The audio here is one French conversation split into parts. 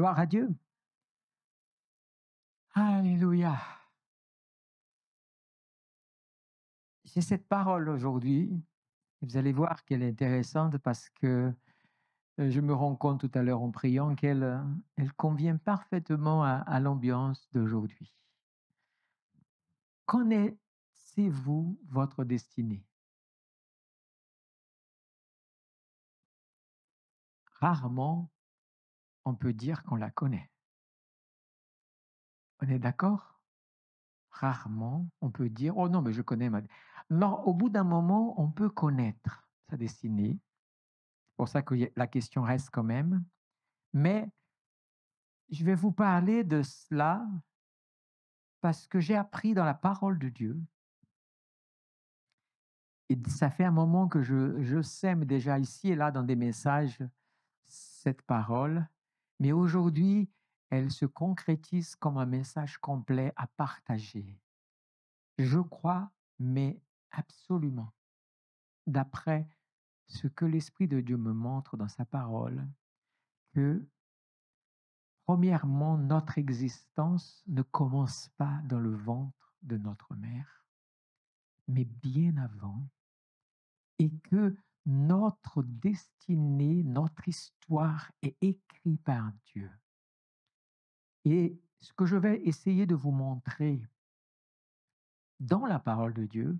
Gloire à Dieu. Alléluia. J'ai cette parole aujourd'hui. Vous allez voir qu'elle est intéressante parce que je me rends compte tout à l'heure en priant qu'elle convient parfaitement à l'ambiance d'aujourd'hui. Connaissez-vous votre destinée? Rarement on peut dire qu'on la connaît. On est d'accord? Rarement on peut dire: «Oh non, mais je connais ma». Non, au bout d'un moment, on peut connaître sa destinée. C'est pour ça que la question reste quand même. Mais je vais vous parler de cela parce que j'ai appris dans la parole de Dieu, et ça fait un moment que je sème déjà ici et là dans des messages cette parole, mais aujourd'hui, elle se concrétise comme un message complet à partager. Je crois, mais absolument, d'après ce que l'Esprit de Dieu me montre dans sa parole, que premièrement, notre existence ne commence pas dans le ventre de notre mère, mais bien avant, et que notre destinée, notre histoire est écrite par Dieu. Et ce que je vais essayer de vous montrer dans la parole de Dieu,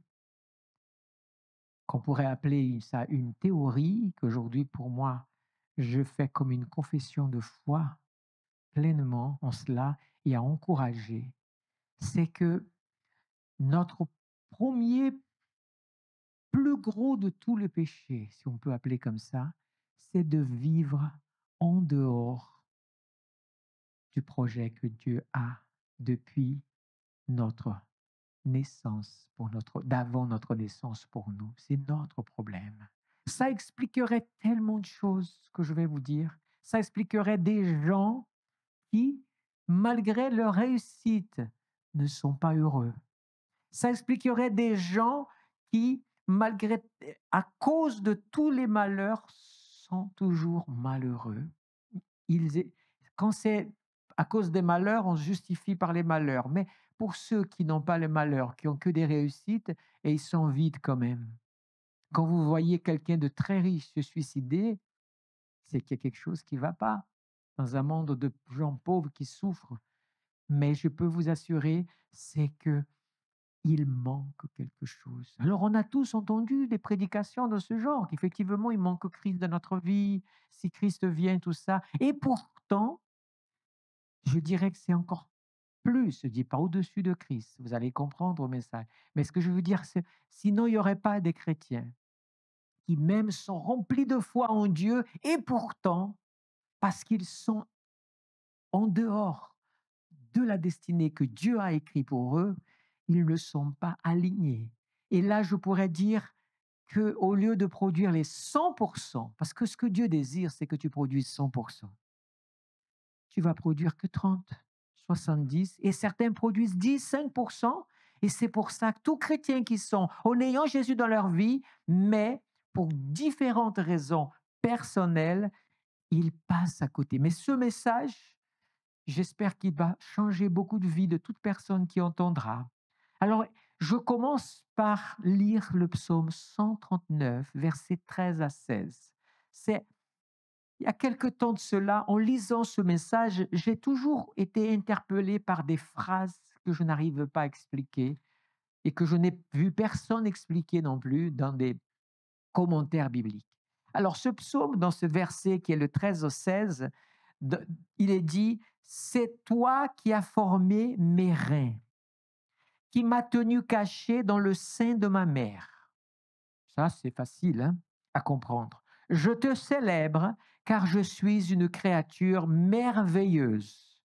qu'on pourrait appeler ça une théorie, qu'aujourd'hui pour moi, je fais comme une confession de foi pleinement en cela et à encourager, c'est que notre premier plus gros de tous les péchés, si on peut appeler comme ça, c'est de vivre en dehors du projet que Dieu a depuis notre naissance, d'avant notre naissance pour nous. C'est notre problème. Ça expliquerait tellement de choses que je vais vous dire. Ça expliquerait des gens qui, malgré leur réussite, ne sont pas heureux. Ça expliquerait des gens qui, à cause de tous les malheurs, sont toujours malheureux. Ils, é- Quand c'est à cause des malheurs, on se justifie par les malheurs. Mais pour ceux qui n'ont pas les malheurs, qui ont que des réussites, et ils sont vides quand même. Quand vous voyez quelqu'un de très riche se suicider, c'est qu'il y a quelque chose qui ne va pas dans un monde de gens pauvres qui souffrent. Mais je peux vous assurer, c'est que il manque quelque chose. Alors, on a tous entendu des prédications de ce genre, qu'effectivement, il manque Christ dans notre vie, si Christ vient, tout ça. Et pourtant, je dirais que c'est encore plus, je dis pas au-dessus de Christ, vous allez comprendre au message. Mais ce que je veux dire, c'est sinon, il n'y aurait pas des chrétiens qui même sont remplis de foi en Dieu, et pourtant, parce qu'ils sont en dehors de la destinée que Dieu a écrite pour eux, ils ne sont pas alignés. Et là, je pourrais dire qu'au lieu de produire les 100%, parce que ce que Dieu désire, c'est que tu produises 100%, tu vas produire que 30, 70, et certains produisent 10, 5%, et c'est pour ça que tous chrétiens qui sont en ayant Jésus dans leur vie, mais pour différentes raisons personnelles, ils passent à côté. Mais ce message, j'espère qu'il va changer beaucoup de vies de toute personne qui entendra. Alors, je commence par lire le psaume 139, versets 13 à 16. C'est, il y a quelque temps de cela, en lisant ce message, j'ai toujours été interpellé par des phrases que je n'arrive pas à expliquer et que je n'ai vu personne expliquer non plus dans des commentaires bibliques. Alors, ce psaume, dans ce verset qui est le 13 au 16, il est dit: c'est toi qui as formé mes reins, qui m'as tenu caché dans le sein de ma mère. Ça, c'est facile à comprendre. Je te célèbre car je suis une créature merveilleuse.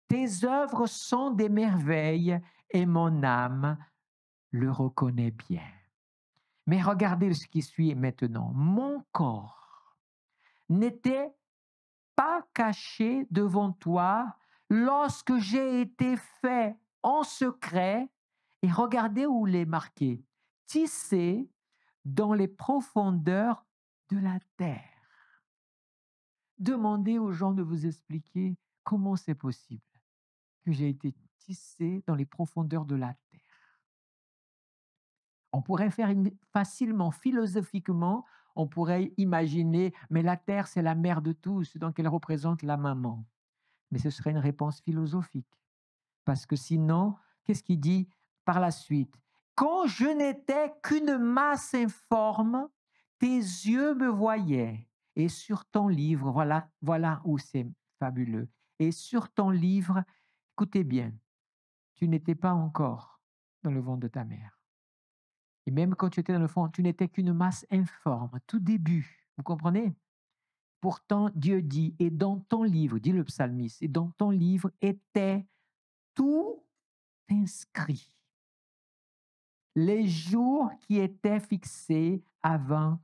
Tes œuvres sont des merveilles et mon âme le reconnaît bien. Mais regardez ce qui suit maintenant. Mon corps n'était pas caché devant toi lorsque j'ai été fait en secret, et regardez où il est marqué, tissé dans les profondeurs de la terre. Demandez aux gens de vous expliquer comment c'est possible que j'ai été tissé dans les profondeurs de la terre. On pourrait faire facilement, philosophiquement, on pourrait imaginer, mais la terre, c'est la mère de tous, donc elle représente la maman. Mais ce serait une réponse philosophique. Parce que sinon, qu'est-ce qu'il dit par la suite? Quand je n'étais qu'une masse informe, tes yeux me voyaient. Et sur ton livre, voilà où c'est fabuleux. Et sur ton livre, écoutez bien, tu n'étais pas encore dans le ventre de ta mère. Et même quand tu étais dans le fond, tu n'étais qu'une masse informe, tout début. Vous comprenez? Pourtant, Dieu dit, et dans ton livre, dit le psalmiste, et dans ton livre était tout inscrit. Les jours qui étaient fixés avant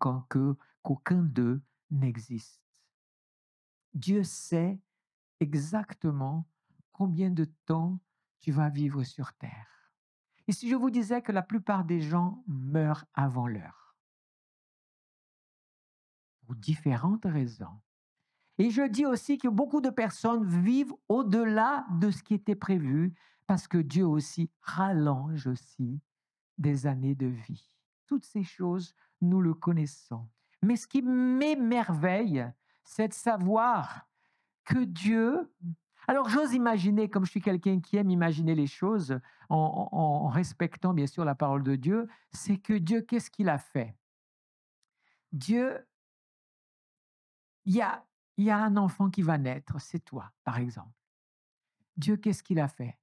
qu'aucun d'eux n'existe. Dieu sait exactement combien de temps tu vas vivre sur terre. Et si je vous disais que la plupart des gens meurent avant l'heure, pour différentes raisons. Et je dis aussi que beaucoup de personnes vivent au-delà de ce qui était prévu parce que Dieu aussi rallonge aussi des années de vie. Toutes ces choses, nous le connaissons. Mais ce qui m'émerveille, c'est de savoir que Dieu... Alors j'ose imaginer, comme je suis quelqu'un qui aime imaginer les choses en respectant bien sûr la parole de Dieu, c'est que Dieu, qu'est-ce qu'il a fait? Dieu, il y a, il y a un enfant qui va naître, c'est toi, par exemple. Dieu, qu'est-ce qu'il a fait?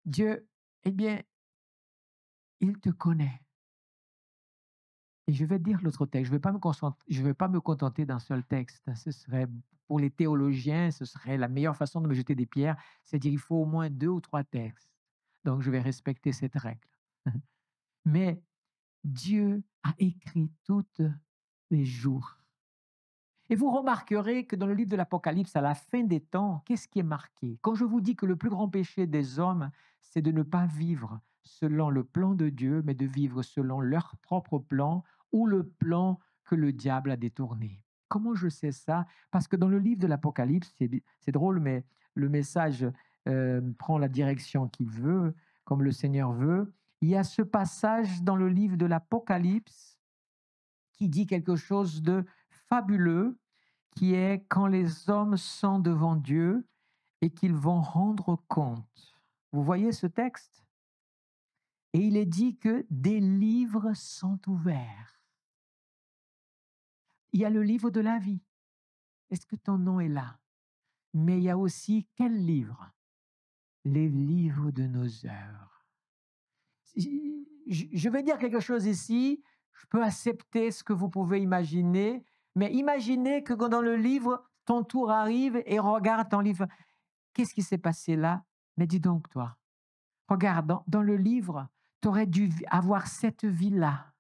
Dieu, eh bien, il te connaît. Et je vais dire l'autre texte. Je vais pas me contenter d'un seul texte. Ce serait, pour les théologiens, ce serait la meilleure façon de me jeter des pierres. C'est dire il faut au moins 2 ou 3 textes. Donc, je vais respecter cette règle. Mais Dieu a écrit toutes les jours. Et vous remarquerez que dans le livre de l'Apocalypse, à la fin des temps, qu'est-ce qui est marqué? Quand je vous dis que le plus grand péché des hommes, c'est de ne pas vivre selon le plan de Dieu, mais de vivre selon leur propre plan ou le plan que le diable a détourné. Comment je sais ça? Parce que dans le livre de l'Apocalypse, c'est drôle, mais le message prend la direction qu'il veut, comme le Seigneur veut. Il y a ce passage dans le livre de l'Apocalypse qui dit quelque chose de fabuleux, qui est quand les hommes sont devant Dieu et qu'ils vont rendre compte. Vous voyez ce texte? Et il est dit que des livres sont ouverts. Il y a le livre de la vie. Est-ce que ton nom est là? Mais il y a aussi quel livre? Les livres de nos œuvres. Je vais dire quelque chose ici, je peux accepter ce que vous pouvez imaginer, mais imaginez que dans le livre, ton tour arrive et regarde ton livre. Qu'est-ce qui s'est passé là? Mais dis donc, toi, regarde, dans le livre, tu aurais dû avoir cette vie-là.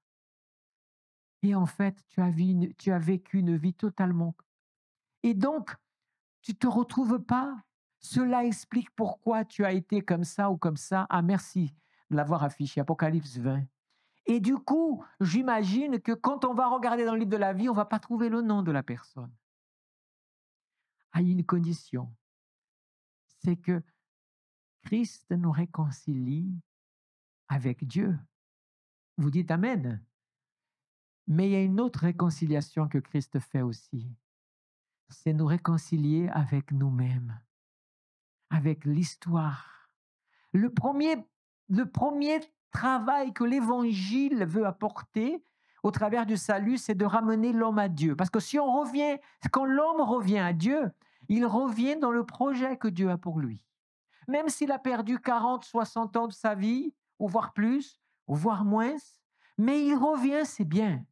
Et en fait, tu as vécu une vie totalement... Et donc, tu ne te retrouves pas. Cela explique pourquoi tu as été comme ça ou comme ça. Ah, merci de l'avoir affiché, Apocalypse 20. Et du coup, j'imagine que quand on va regarder dans le livre de la vie, on ne va pas trouver le nom de la personne. À une condition, c'est que Christ nous réconcilie avec Dieu. Vous dites Amen. Mais il y a une autre réconciliation que Christ fait aussi. C'est nous réconcilier avec nous-mêmes, avec l'histoire. Le premier travail que l'Évangile veut apporter au travers du salut, c'est de ramener l'homme à Dieu. Parce que quand l'homme revient à Dieu, il revient dans le projet que Dieu a pour lui. Même s'il a perdu 40, 60 ans de sa vie, ou voire plus, ou voire moins, mais il revient, c'est bien.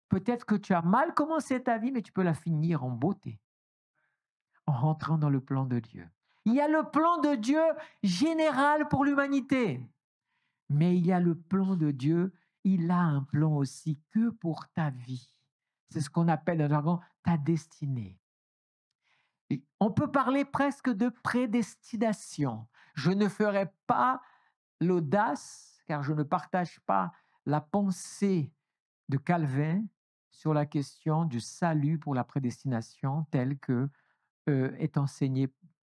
Peut-être que tu as mal commencé ta vie, mais tu peux la finir en beauté, en rentrant dans le plan de Dieu. Il y a le plan de Dieu général pour l'humanité, mais il y a le plan de Dieu, il a un plan aussi que pour ta vie. C'est ce qu'on appelle dans le jargon ta destinée. Et on peut parler presque de prédestination. Je ne ferai pas l'audace, car je ne partage pas la pensée de Calvin sur la question du salut pour la prédestination tel que est enseigné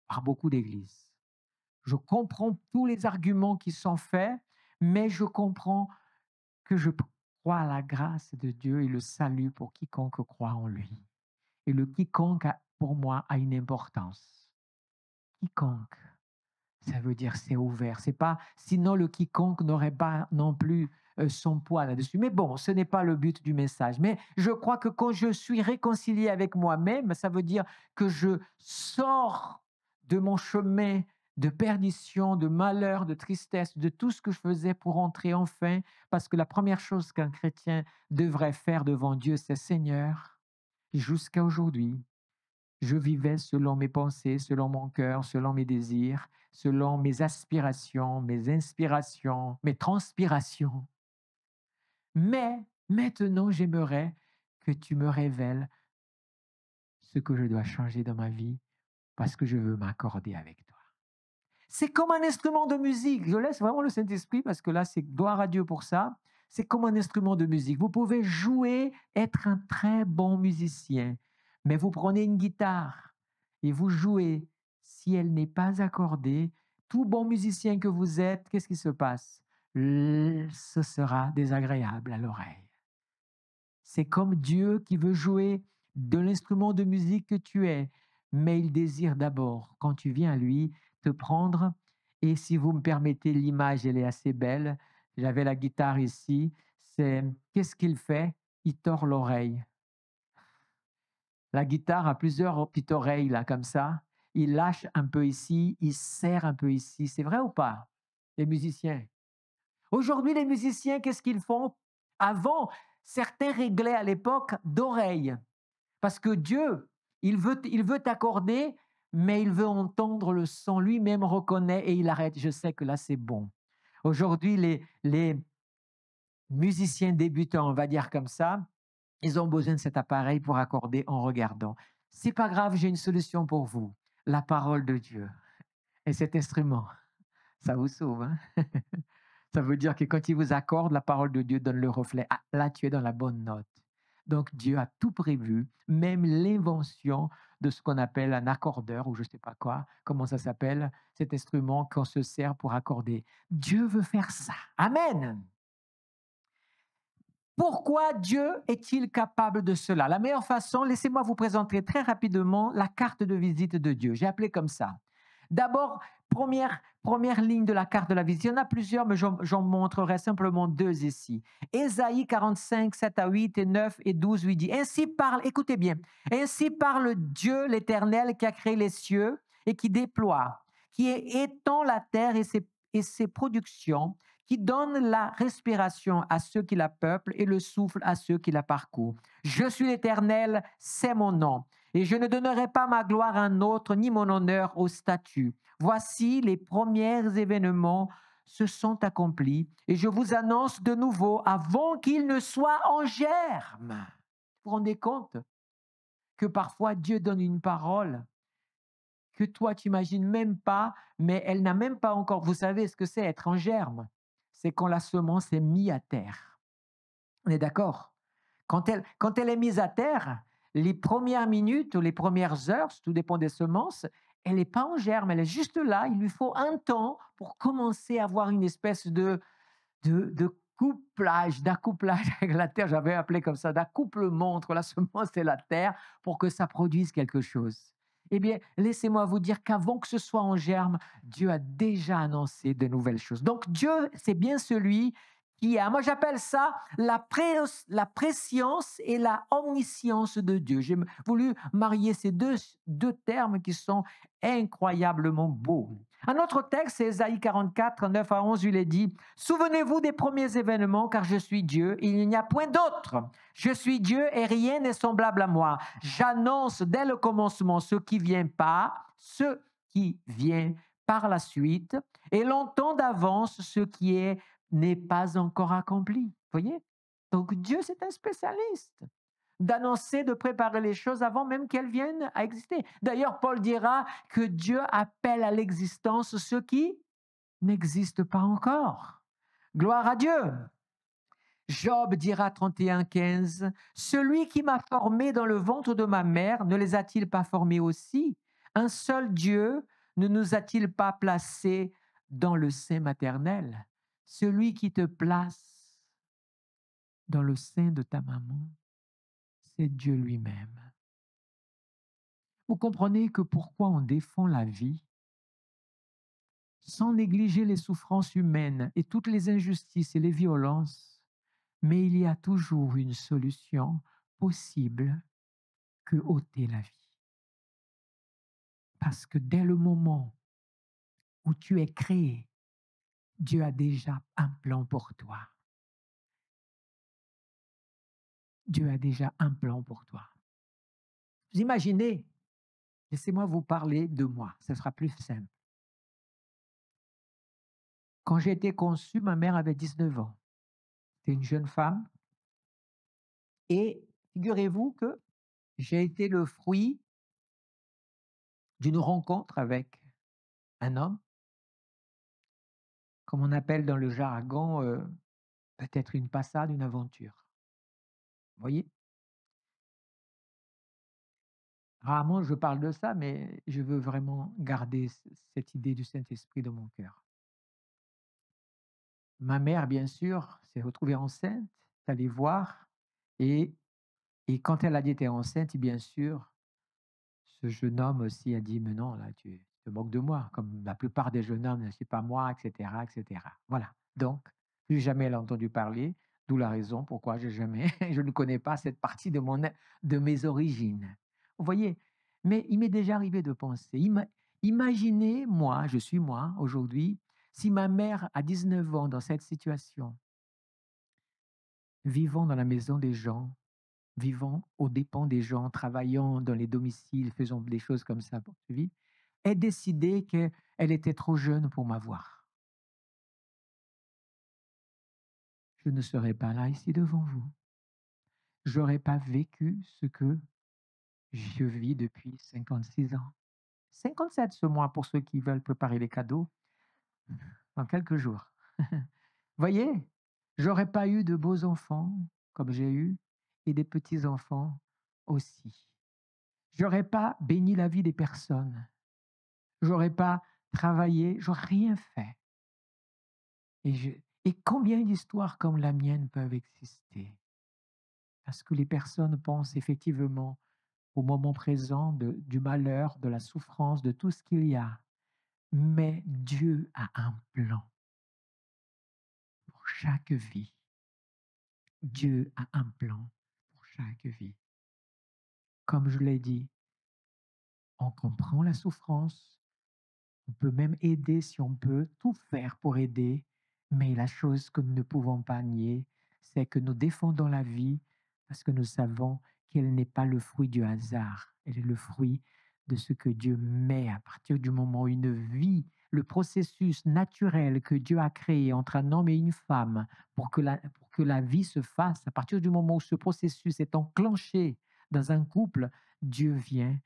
par beaucoup d'églises. Je comprends tous les arguments qui sont faits, mais je comprends que je crois à la grâce de Dieu et le salut pour quiconque croit en lui. Et le quiconque, pour moi, a une importance. Quiconque, ça veut dire c'est ouvert. C'est pas, sinon le quiconque n'aurait pas non plus son poids là-dessus. Mais bon, ce n'est pas le but du message. Mais je crois que quand je suis réconcilié avec moi-même, ça veut dire que je sors de mon chemin de perdition, de malheur, de tristesse, de tout ce que je faisais pour entrer enfin, parce que la première chose qu'un chrétien devrait faire devant Dieu, c'est Seigneur, jusqu'à aujourd'hui, je vivais selon mes pensées, selon mon cœur, selon mes désirs, selon mes aspirations, mes inspirations, mes transpirations. Mais maintenant, j'aimerais que tu me révèles ce que je dois changer dans ma vie parce que je veux m'accorder avec toi. C'est comme un instrument de musique. Je laisse vraiment le Saint-Esprit parce que là, c'est gloire à Dieu pour ça. C'est comme un instrument de musique. Vous pouvez jouer, être un très bon musicien, mais vous prenez une guitare et vous jouez. Si elle n'est pas accordée, tout bon musicien que vous êtes, qu'est-ce qui se passe? Ce sera désagréable à l'oreille. C'est comme Dieu qui veut jouer de l'instrument de musique que tu es, mais il désire d'abord, quand tu viens à lui, te prendre. Et si vous me permettez, l'image, elle est assez belle. J'avais la guitare ici. C'est qu'est-ce qu'il fait? Il tord l'oreille. La guitare a plusieurs petites oreilles là, comme ça. Il lâche un peu ici, il serre un peu ici. C'est vrai ou pas? Les musiciens. Aujourd'hui, les musiciens, qu'est-ce qu'ils font? Avant, certains réglaient à l'époque d'oreilles. Parce que Dieu, il veut t'accorder, mais il veut entendre le son. Lui-même reconnaît et il arrête. Je sais que là, c'est bon. Aujourd'hui, les musiciens débutants, on va dire comme ça, ils ont besoin de cet appareil pour accorder en regardant. C'est pas grave, j'ai une solution pour vous. La parole de Dieu. Et cet instrument, ça vous sauve. Hein? Ça veut dire que quand il vous accorde, la parole de Dieu donne le reflet. Ah, là, tu es dans la bonne note. Donc, Dieu a tout prévu, même l'invention de ce qu'on appelle un accordeur ou je ne sais pas quoi, comment ça s'appelle, cet instrument qu'on se sert pour accorder. Dieu veut faire ça. Amen. Pourquoi Dieu est-il capable de cela? La meilleure façon, laissez-moi vous présenter très rapidement la carte de visite de Dieu. J'ai appelé comme ça. D'abord, première ligne de la carte de la visite. Il y en a plusieurs, mais j'en montrerai simplement deux ici. Ésaïe 45, 7 à 8 et 9 et 12 lui dit, ainsi parle, écoutez bien, ainsi parle Dieu l'Éternel qui a créé les cieux et qui déploie, qui étend la terre et ses productions, qui donne la respiration à ceux qui la peuplent et le souffle à ceux qui la parcourent. Je suis l'Éternel, c'est mon nom. Et je ne donnerai pas ma gloire à un autre, ni mon honneur aux statues. Voici les premiers événements se sont accomplis, et je vous annonce de nouveau avant qu'ils ne soient en germe. Vous vous rendez compte que parfois Dieu donne une parole que toi tu n'imagines même pas, mais elle n'a même pas encore. Vous savez ce que c'est être en germe? C'est quand la semence est mise à terre. On est d'accord? Quand elle est mise à terre, les premières minutes ou les premières heures, tout dépend des semences, elle n'est pas en germe, elle est juste là. Il lui faut un temps pour commencer à avoir une espèce de d'accouplage avec la terre. J'avais appelé comme ça, d'accouplement entre la semence et la terre pour que ça produise quelque chose. Eh bien, laissez-moi vous dire qu'avant que ce soit en germe, Dieu a déjà annoncé de nouvelles choses. Donc Dieu, c'est bien celui qui a, moi j'appelle ça la préscience et la omniscience de Dieu. J'ai voulu marier ces deux termes qui sont incroyablement beaux. Un autre texte, c'est Ésaïe 44, 9 à 11, il est dit, « Souvenez-vous des premiers événements, car je suis Dieu, et il n'y a point d'autre. Je suis Dieu et rien n'est semblable à moi. J'annonce dès le commencement ce qui vient par la suite, et longtemps d'avance ce qui n'est pas encore accompli. » Vous voyez? Donc Dieu, c'est un spécialiste d'annoncer, de préparer les choses avant même qu'elles viennent à exister. D'ailleurs, Paul dira que Dieu appelle à l'existence ce qui n'existe pas encore. Gloire à Dieu. Job dira 31,15, « Celui qui m'a formé dans le ventre de ma mère ne les a-t-il pas formés aussi? Un seul Dieu ne nous a-t-il pas placés dans le sein maternel? Celui qui te place dans le sein de ta maman, c'est Dieu lui-même. » Vous comprenez que pourquoi on défend la vie sans négliger les souffrances humaines et toutes les injustices et les violences, mais il y a toujours une solution possible que ôter la vie. Parce que dès le moment où tu es créé, Dieu a déjà un plan pour toi. Dieu a déjà un plan pour toi. Vous imaginez, laissez-moi vous parler de moi, ce sera plus simple. Quand j'ai été conçu, ma mère avait 19 ans. C'était une jeune femme. Et figurez-vous que j'ai été le fruit d'une rencontre avec un homme, comme on appelle dans le jargon, peut-être une passade, une aventure. Vous voyez? Rarement je parle de ça, mais je veux vraiment garder cette idée du Saint-Esprit dans mon cœur. Ma mère, bien sûr, s'est retrouvée enceinte, est allée voir, et, et quand elle a dit qu'elle était enceinte, bien sûr, ce jeune homme aussi a dit: «Mais non, là, tu te moques de moi, comme la plupart des jeunes hommes, c'est pas moi, etc., etc.» Voilà. Donc, plus jamais elle a entendu parler, d'où la raison pourquoi j'ai jamais, je ne connais pas cette partie de mes origines. Vous voyez? Mais il m'est déjà arrivé de penser, imaginez moi, je suis moi aujourd'hui, si ma mère à 19 ans dans cette situation, vivant dans la maison des gens, vivant aux dépens des gens, travaillant dans les domiciles, faisant des choses comme ça pour vivre, ait décidé qu'elle était trop jeune pour m'avoir. Je ne serais pas là ici devant vous. J'aurais pas vécu ce que je vis depuis 56 ans. 57 ce mois pour ceux qui veulent préparer les cadeaux dans quelques jours. Voyez, j'aurais pas eu de beaux enfants comme j'ai eu et des petits-enfants aussi. J'aurais pas béni la vie des personnes. J'aurais pas travaillé, j'aurais rien fait. Et combien d'histoires comme la mienne peuvent exister? Parce que les personnes pensent effectivement au moment présent du malheur, de la souffrance, de tout ce qu'il y a. Mais Dieu a un plan pour chaque vie. Dieu a un plan pour chaque vie. Comme je l'ai dit, on comprend la souffrance, on peut même aider si on peut, tout faire pour aider, mais la chose que nous ne pouvons pas nier, c'est que nous défendons la vie parce que nous savons qu'elle n'est pas le fruit du hasard, elle est le fruit de ce que Dieu met à partir du moment où une vie, le processus naturel que Dieu a créé entre un homme et une femme pour que la vie se fasse, à partir du moment où ce processus est enclenché dans un couple, Dieu vient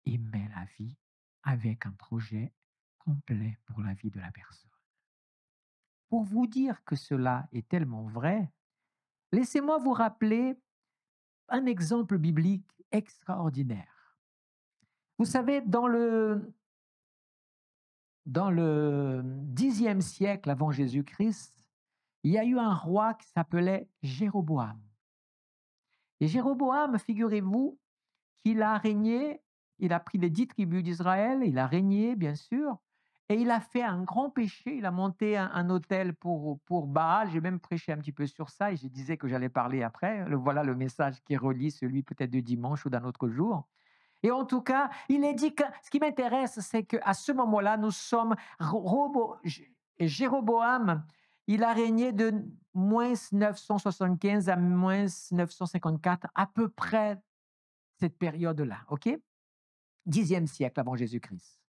et met la vie avec un projet complet pour la vie de la personne. Pour vous dire que cela est tellement vrai, laissez-moi vous rappeler un exemple biblique extraordinaire. Vous savez, dans le 10e siècle avant Jésus-Christ, il y a eu un roi qui s'appelait Jéroboam. Et Jéroboam, figurez-vous, qu'il a régné, il a pris les 10 tribus d'Israël, il a régné, bien sûr, et il a fait un grand péché. Il a monté un autel pour Baal. J'ai même prêché un petit peu sur ça et je disais que j'allais parler après. Voilà le message qui relie celui peut-être de dimanche ou d'un autre jour. Et en tout cas, il est dit que ce qui m'intéresse, c'est qu'à ce moment-là, nous sommes Jéroboam, il a régné de moins 975 à moins 954, à peu près cette période-là, ok? 10e siècle avant Jésus-Christ.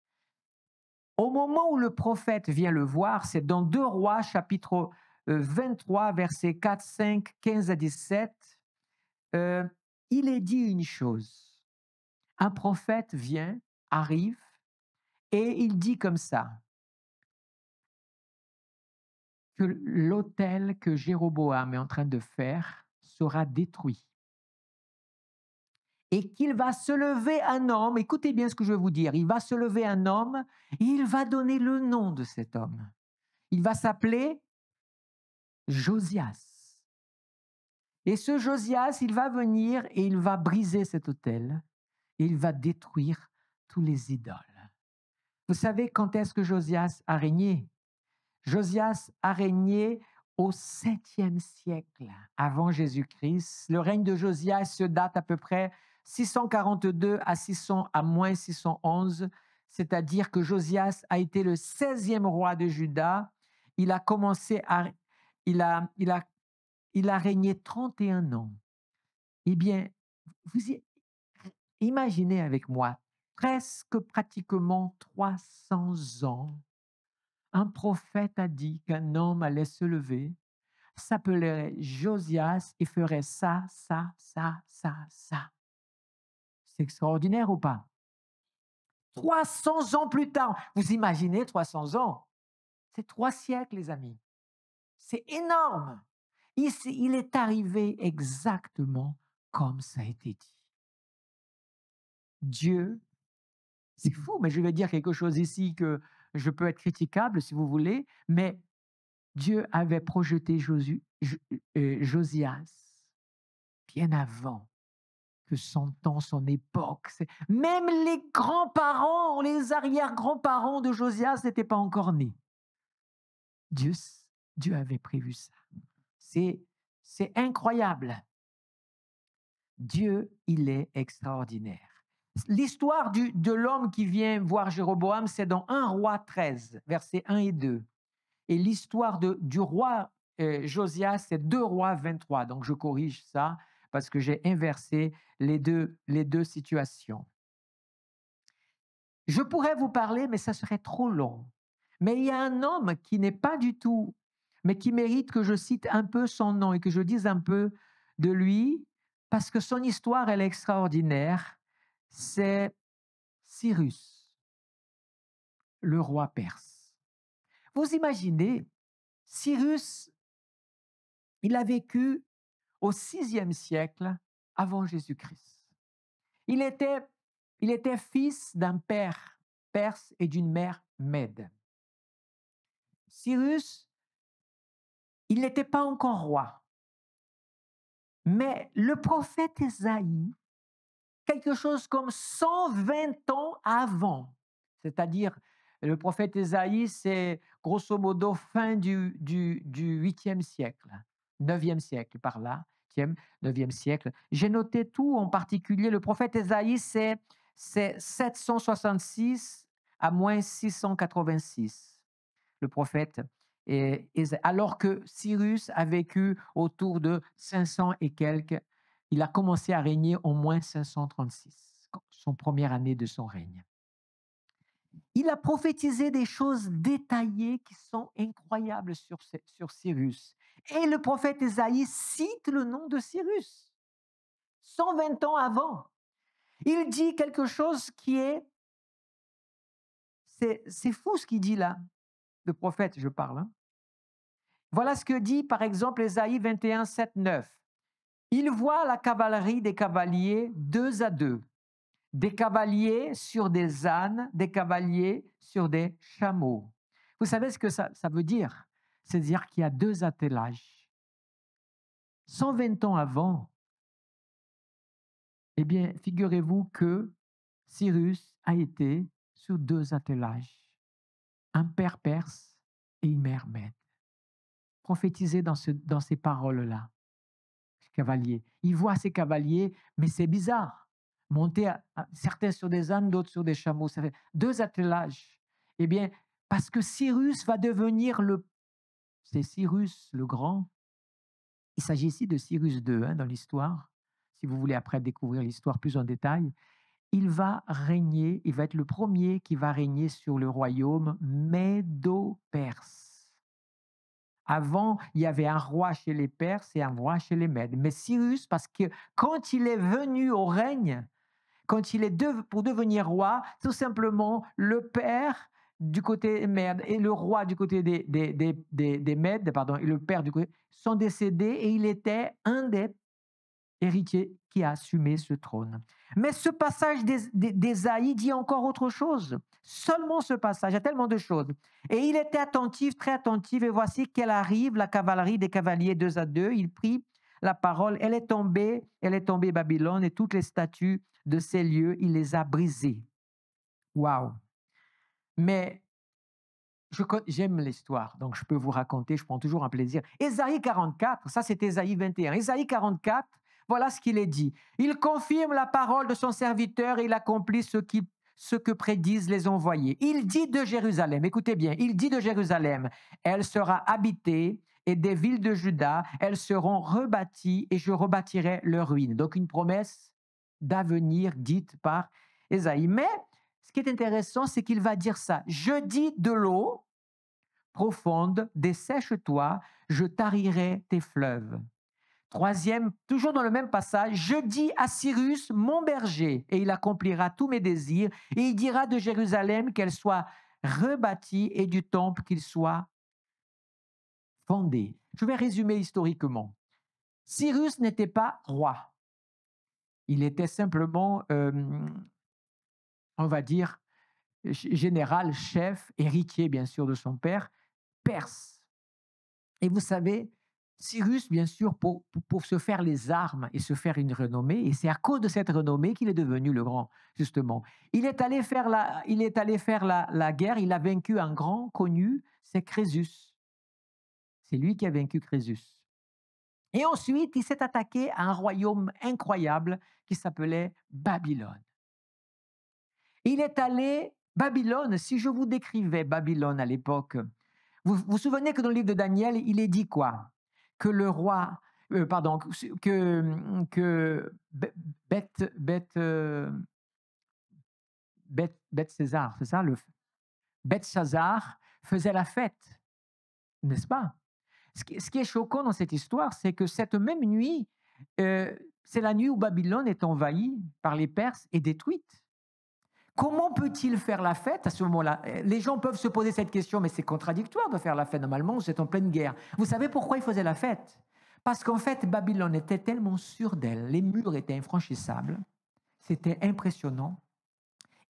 Au moment où le prophète vient le voir, c'est dans 2 Rois, chapitre 23, versets 4, 5, 15 à 17, il est dit une chose. Un prophète vient, arrive, et il dit comme ça. que l'autel que Jéroboam est en train de faire sera détruit et qu'il va se lever un homme, écoutez bien ce que je vais vous dire, il va se lever un homme et il va donner le nom de cet homme. Il va s'appeler Josias. Et ce Josias, il va venir et il va briser cet autel et il va détruire tous les idoles. Vous savez quand est-ce que Josias a régné? Josias a régné au 7e siècle avant Jésus-Christ. Le règne de Josias se date à peu près 642 à moins 611, c'est-à-dire que Josias a été le 16e roi de Juda. Il a commencé à il a régné 31 ans. Eh bien, vous imaginez avec moi, presque pratiquement 300 ans, un prophète a dit qu'un homme allait se lever, s'appellerait Josias et ferait ça, ça, ça, ça, ça. C'est extraordinaire ou pas? 300 ans plus tard, vous imaginez 300 ans? C'est 3 siècles, les amis. C'est énorme. Il est arrivé exactement comme ça a été dit. Dieu, c'est fou, mais je vais dire quelque chose ici que je peux être critiquable si vous voulez, mais Dieu avait projeté Josias bien avant que son temps, son époque. Même les grands-parents, les arrière-grands-parents de Josias n'étaient pas encore nés. Dieu avait prévu ça. C'est incroyable. Dieu, il est extraordinaire. L'histoire de l'homme qui vient voir Jéroboam, c'est dans 1 Roi 13, versets 1 et 2. Et l'histoire du roi Josias, c'est 2 Rois 23. Donc, je corrige ça parce que j'ai inversé les deux situations. Je pourrais vous parler, mais ça serait trop long. Mais il y a un homme qui n'est pas du tout, mais qui mérite que je cite un peu son nom et que je dise un peu de lui, parce que son histoire, elle est extraordinaire. C'est Cyrus, le roi perse. Vous imaginez, Cyrus, il a vécu au 6e siècle avant Jésus-Christ. Il était fils d'un père perse et d'une mère mède. Cyrus, il n'était pas encore roi. Mais le prophète Ésaïe, quelque chose comme 120 ans avant, c'est-à-dire le prophète Ésaïe, c'est grosso modo fin du 8e siècle, 9e siècle par là, 9e siècle. J'ai noté tout, en particulier le prophète Ésaïe, c'est 766 à moins 686, le prophète. Alors que Cyrus a vécu autour de 500 et quelques, il a commencé à régner au moins 536, son première année de son règne. Il a prophétisé des choses détaillées qui sont incroyables sur Cyrus. Et le prophète Ésaïe cite le nom de Cyrus, 120 ans avant. Il dit quelque chose qui est... C'est fou ce qu'il dit là. Le prophète, je parle. Hein. Voilà ce que dit par exemple Ésaïe 21, 7, 9. Il voit la cavalerie des cavaliers 2 à 2, des cavaliers sur des ânes, des cavaliers sur des chameaux. Vous savez ce que ça veut dire? C'est-à-dire qu'il y a 2 attellages. 120 ans avant, eh bien, figurez-vous que Cyrus a été sur 2 attellages, un père perse et une mère mède. Prophétisé dans ces paroles-là. Cavaliers. Il voit ces cavaliers, mais c'est bizarre. Monter certains sur des ânes, d'autres sur des chameaux. Ça fait 2 attelages. Eh bien, parce que Cyrus va devenir c'est Cyrus le Grand. Il s'agit ici de Cyrus II dans l'histoire. Si vous voulez après découvrir l'histoire plus en détail, il va régner, il va être le premier qui va régner sur le royaume médo-perse. Avant, il y avait un roi chez les Perses et un roi chez les Mèdes. Mais Cyrus, parce que quand il est venu au règne, quand il est pour devenir roi, tout simplement, le père du côté Mède et le roi du côté des Mèdes, pardon, et le père du côté, sont décédés et il était un des héritiers qui a assumé ce trône. Mais ce passage d'Ésaïe dit encore autre chose. Seulement ce passage, il y a tellement de choses. Et il était attentif, très attentif, et voici qu'elle arrive, la cavalerie des cavaliers deux à deux. Il prit la parole, elle est tombée Babylone, et toutes les statues de ces lieux, il les a brisées. Waouh! Mais j'aime l'histoire, donc je peux vous raconter, je prends toujours un plaisir. Ésaïe 44, ça c'est Ésaïe 21. Ésaïe 44, voilà ce qu'il est dit. Il confirme la parole de son serviteur et il accomplit ce que prédisent les envoyés. Il dit de Jérusalem, écoutez bien, il dit de Jérusalem, elle sera habitée et des villes de Juda, elles seront rebâties et je rebâtirai leurs ruines. Donc une promesse d'avenir dite par Ésaïe. Mais ce qui est intéressant, c'est qu'il va dire ça. Je dis de l'eau profonde, dessèche-toi, je tarirai tes fleuves. Troisième, toujours dans le même passage, je dis à Cyrus, mon berger, et il accomplira tous mes désirs, et il dira de Jérusalem qu'elle soit rebâtie et du temple qu'il soit fondé. Je vais résumer historiquement. Cyrus n'était pas roi. Il était simplement, on va dire, général, chef, héritier bien sûr de son père, perse. Et vous savez, Cyrus, bien sûr, pour se faire les armes et se faire une renommée, et c'est à cause de cette renommée qu'il est devenu le grand, justement. Il est allé faire la guerre, il a vaincu un grand connu, c'est Crésus. C'est lui qui a vaincu Crésus. Et ensuite, il s'est attaqué à un royaume incroyable qui s'appelait Babylone. Il est allé, Babylone, si je vous décrivais Babylone à l'époque, vous vous souvenez que dans le livre de Daniel, il est dit quoi? Que le roi, pardon, que César, c'est ça, Bethshazar faisait la fête, n'est-ce pas? Ce qui est choquant dans cette histoire, c'est que cette même nuit, c'est la nuit où Babylone est envahie par les Perses et détruite. Comment peut-il faire la fête à ce moment-là? Les gens peuvent se poser cette question, mais c'est contradictoire de faire la fête. Normalement, c'est en pleine guerre. Vous savez pourquoi ils faisaient la fête? Parce qu'en fait, Babylone était tellement sûre d'elle, les murs étaient infranchissables, c'était impressionnant.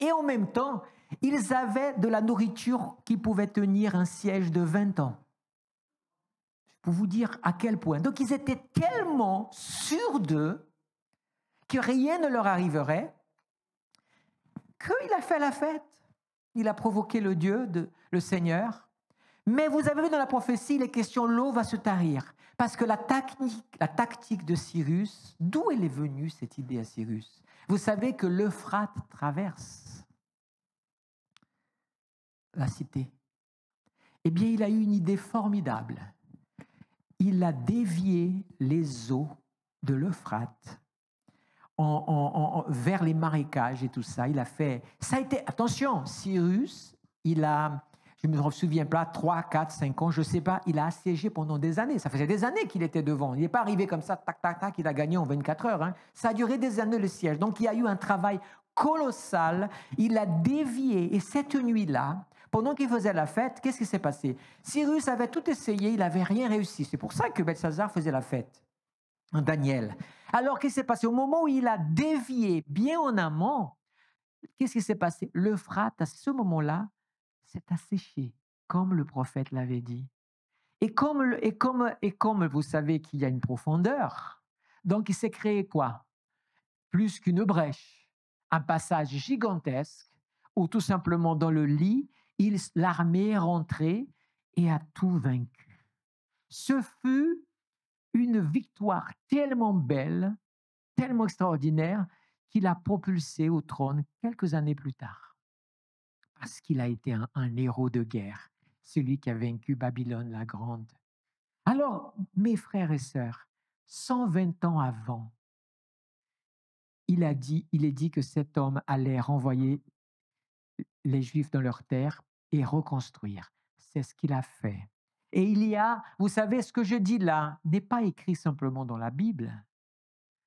Et en même temps, ils avaient de la nourriture qui pouvait tenir un siège de 20 ans. Pour vous dire à quel point. Donc, ils étaient tellement sûrs d'eux que rien ne leur arriverait, qu'il a fait la fête. Il a provoqué le Dieu, le Seigneur. Mais vous avez vu dans la prophétie, les questions, l'eau va se tarir. Parce que la tactique de Cyrus, d'où elle est venue cette idée à Cyrus? Vous savez que l'Euphrate traverse la cité. Eh bien, il a eu une idée formidable. Il a dévié les eaux de l'Euphrate vers les marécages et tout ça. Il a fait... Ça a été... Attention, Cyrus, je ne me souviens pas, 3, 4, 5 ans, je ne sais pas, il a assiégé pendant des années. Ça faisait des années qu'il était devant. Il n'est pas arrivé comme ça, tac, tac, tac, il a gagné en 24 heures. Hein. Ça a duré des années, le siège. Donc, il y a eu un travail colossal. Il a dévié. Et cette nuit-là, pendant qu'il faisait la fête, qu'est-ce qui s'est passé? Cyrus avait tout essayé, il n'avait rien réussi. C'est pour ça que Belshazzar faisait la fête. Daniel. Alors, qu'est-ce qui s'est passé? Au moment où il a dévié bien en amont, qu'est-ce qui s'est passé? L'Euphrate, à ce moment-là, s'est asséché, comme le prophète l'avait dit. Et comme vous savez qu'il y a une profondeur, donc il s'est créé quoi? Plus qu'une brèche, un passage gigantesque où tout simplement dans le lit, l'armée est rentrée et a tout vaincu. Ce fut une victoire tellement belle, tellement extraordinaire, qu'il a propulsé au trône quelques années plus tard. Parce qu'il a été un héros de guerre, celui qui a vaincu Babylone la Grande. Alors, mes frères et sœurs, 120 ans avant, il est dit que cet homme allait renvoyer les Juifs dans leur terre et reconstruire. C'est ce qu'il a fait. Et vous savez, ce que je dis là n'est pas écrit simplement dans la Bible,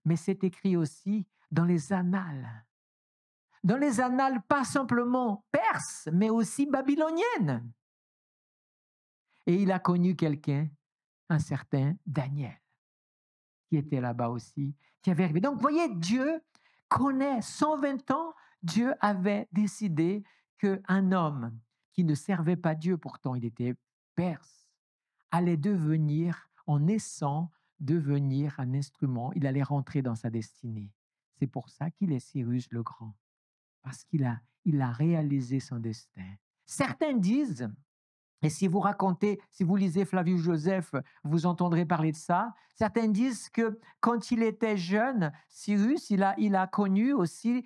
mais c'est écrit aussi dans les annales. dans les annales pas simplement perses, mais aussi babyloniennes. Et il a connu quelqu'un, un certain Daniel, qui était là-bas aussi, qui avait arrivé. Donc, vous voyez, Dieu connaît 120 ans, Dieu avait décidé qu'un homme qui ne servait pas Dieu, pourtant il était perse, allait devenir, en naissant, devenir un instrument, il allait rentrer dans sa destinée. C'est pour ça qu'il est Cyrus le Grand, parce il a réalisé son destin. Certains disent, et si vous racontez, si vous lisez Flavius Joseph, vous entendrez parler de ça. Certains disent que quand il était jeune, Cyrus, il a connu aussi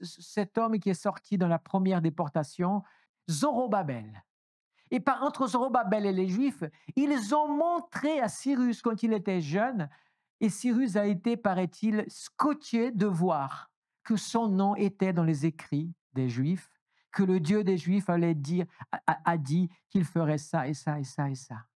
cet homme qui est sorti dans la première déportation, Zorobabel. Et entre Zorobabel et les Juifs, ils ont montré à Cyrus quand il était jeune, et Cyrus a été, paraît-il, scotché de voir que son nom était dans les écrits des Juifs, que le Dieu des Juifs allait dire, a dit qu'il ferait ça et ça et ça et ça.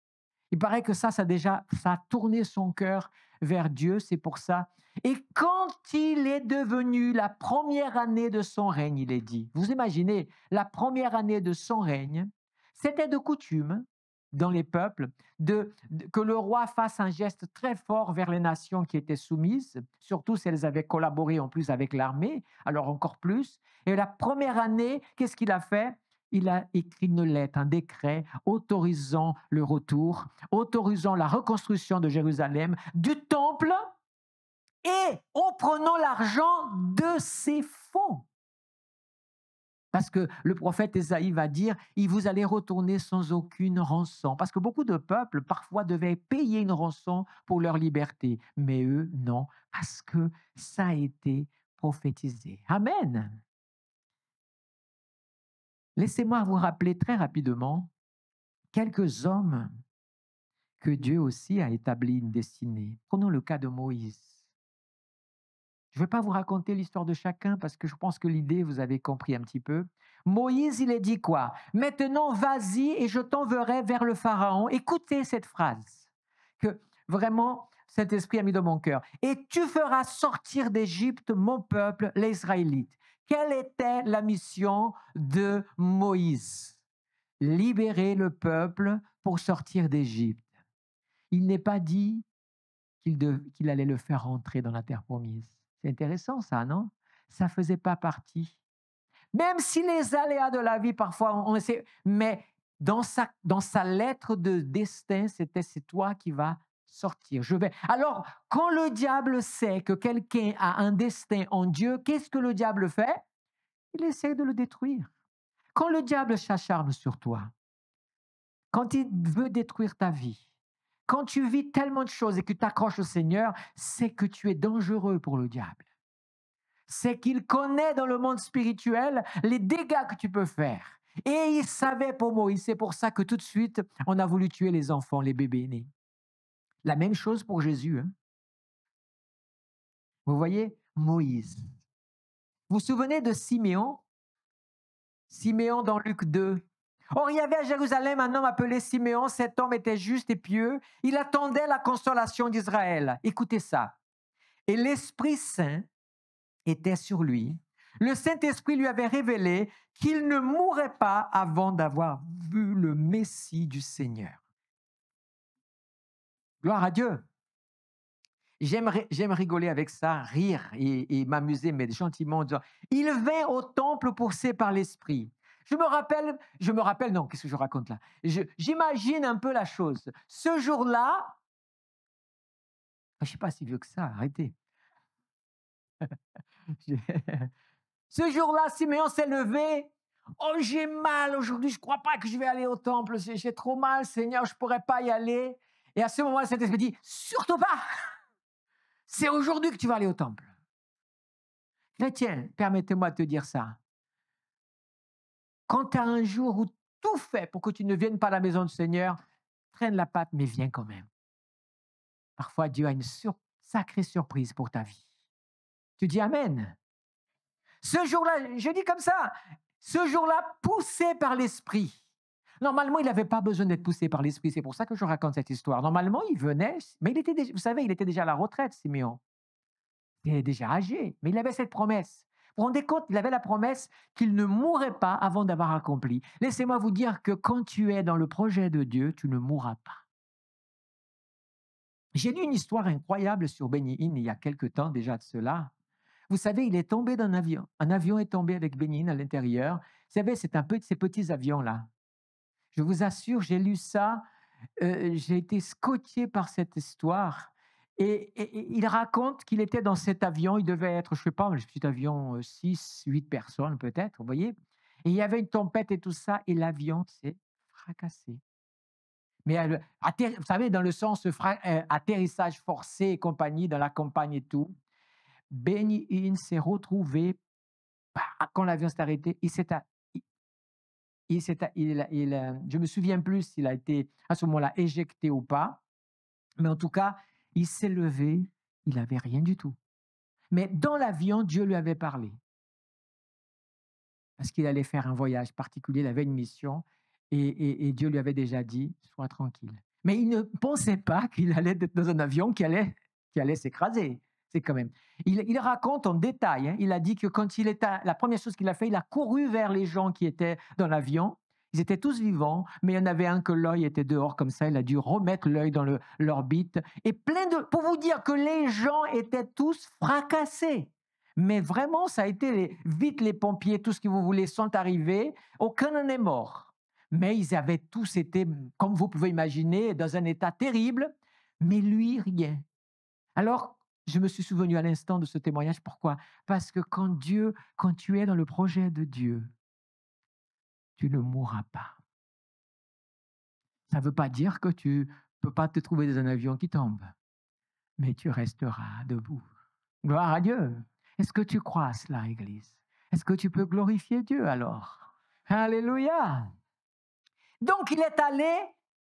Il paraît que ça a tourné son cœur vers Dieu, c'est pour ça. Et quand il est devenu la première année de son règne, il est dit, vous imaginez, la première année de son règne, c'était de coutume dans les peuples que le roi fasse un geste très fort vers les nations qui étaient soumises, surtout si elles avaient collaboré en plus avec l'armée, alors encore plus. Et la première année, qu'est-ce qu'il a fait? Il a écrit une lettre, un décret autorisant le retour, autorisant la reconstruction de Jérusalem, du temple, et en prenant l'argent de ses fonds. Parce que le prophète Ésaïe va dire, vous allez retourner sans aucune rançon. Parce que beaucoup de peuples, parfois, devaient payer une rançon pour leur liberté. Mais eux, non, parce que ça a été prophétisé. Amen. Laissez-moi vous rappeler très rapidement quelques hommes que Dieu aussi a établi une destinée. Prenons le cas de Moïse. Je ne vais pas vous raconter l'histoire de chacun parce que je pense que l'idée, vous avez compris un petit peu. Moïse, il est dit quoi? Maintenant, vas-y et je t'enverrai vers le Pharaon. Écoutez cette phrase que vraiment cet esprit a mis dans mon cœur. Et tu feras sortir d'Égypte mon peuple, les Israélites. Quelle était la mission de Moïse? Libérer le peuple pour sortir d'Égypte. Il n'est pas dit qu'il allait le faire rentrer dans la terre promise. C'est intéressant ça, non? Ça ne faisait pas partie. Même si les aléas de la vie, parfois, on sait, mais dans sa lettre de destin, c'était c'est toi qui vas sortir. Alors, quand le diable sait que quelqu'un a un destin en Dieu, qu'est-ce que le diable fait? Il essaie de le détruire. Quand le diable s'acharne sur toi, quand il veut détruire ta vie, quand tu vis tellement de choses et que tu t'accroches au Seigneur, c'est que tu es dangereux pour le diable. C'est qu'il connaît dans le monde spirituel les dégâts que tu peux faire. Et il savait pour Moïse, c'est pour ça que tout de suite, on a voulu tuer les enfants, les bébés nés. La même chose pour Jésus. Hein. Vous voyez, Moïse. Vous vous souvenez de Siméon? Siméon dans Luc 2. Or, il y avait à Jérusalem un homme appelé Siméon. Cet homme était juste et pieux. Il attendait la consolation d'Israël. Écoutez ça. Et l'Esprit Saint était sur lui. Le Saint-Esprit lui avait révélé qu'il ne mourrait pas avant d'avoir vu le Messie du Seigneur. Gloire à Dieu. J'aime rigoler avec ça, rire et m'amuser, mais gentiment en disant, il vint au temple poussé par l'Esprit. Je me rappelle, non, qu'est-ce que je raconte là? J'imagine un peu la chose. Ce jour-là, je ne suis pas si vieux que ça, arrêtez. Ce jour-là, Siméon s'est levé. Oh, j'ai mal aujourd'hui, je ne crois pas que je vais aller au temple. J'ai trop mal, Seigneur, je ne pourrais pas y aller. Et à ce moment-là, cet esprit dit, surtout pas. C'est aujourd'hui que tu vas aller au temple. Chrétien, permettez-moi de te dire ça. Quand tu as un jour où tout fait pour que tu ne viennes pas à la maison du Seigneur, traîne la patte, mais viens quand même. Parfois, Dieu a une sacrée surprise pour ta vie. Tu dis Amen. Ce jour-là, je dis comme ça, ce jour-là, poussé par l'Esprit. Normalement, il n'avait pas besoin d'être poussé par l'Esprit. C'est pour ça que je raconte cette histoire. Normalement, il venait, mais vous savez, il était déjà à la retraite, Siméon. Il était déjà âgé, mais il avait cette promesse. Vous vous rendez compte, il avait la promesse qu'il ne mourrait pas avant d'avoir accompli. Laissez-moi vous dire que quand tu es dans le projet de Dieu, tu ne mourras pas. J'ai lu une histoire incroyable sur Benny Hinn il y a quelque temps déjà de cela. Vous savez, il est tombé d'un avion. Un avion est tombé avec Benny Hinn à l'intérieur. Vous savez, c'est un peu de ces petits avions-là. Je vous assure, j'ai lu ça, j'ai été scotché par cette histoire. Et il raconte qu'il était dans cet avion, il devait être, je ne sais pas, un petit avion, 6, 8 personnes peut-être, vous voyez. Et il y avait une tempête et tout ça, et l'avion s'est fracassé. Mais vous savez, dans le sens atterrissage forcé et compagnie, dans la campagne et tout, Benny Hinn s'est retrouvé, quand l'avion s'est arrêté, je me souviens plus s'il a été à ce moment-là éjecté ou pas, mais en tout cas, il s'est levé, il n'avait rien du tout. Mais dans l'avion, Dieu lui avait parlé. Parce qu'il allait faire un voyage particulier, il avait une mission, et Dieu lui avait déjà dit, sois tranquille. Mais il ne pensait pas qu'il allait être dans un avion qui allait s'écraser. C'est quand même. Il raconte en détail, hein, il a dit que quand la première chose qu'il a fait, il a couru vers les gens qui étaient dans l'avion. Ils étaient tous vivants, mais il y en avait un que l'œil était dehors comme ça, il a dû remettre l'œil dans l'orbite. Et pour vous dire que les gens étaient tous fracassés. Mais vraiment, ça a été vite les pompiers, tout ce que vous voulez, sont arrivés. Aucun n'en est mort. Mais ils avaient tous été, comme vous pouvez imaginer, dans un état terrible. Mais lui, rien. Alors, je me suis souvenu à l'instant de ce témoignage. Pourquoi? Parce que quand tu es dans le projet de Dieu, tu ne mourras pas. Ça ne veut pas dire que tu ne peux pas te trouver dans un avion qui tombe, mais tu resteras debout. Gloire à Dieu. Est-ce que tu crois à cela, Église? Est-ce que tu peux glorifier Dieu alors? Alléluia. Donc il est allé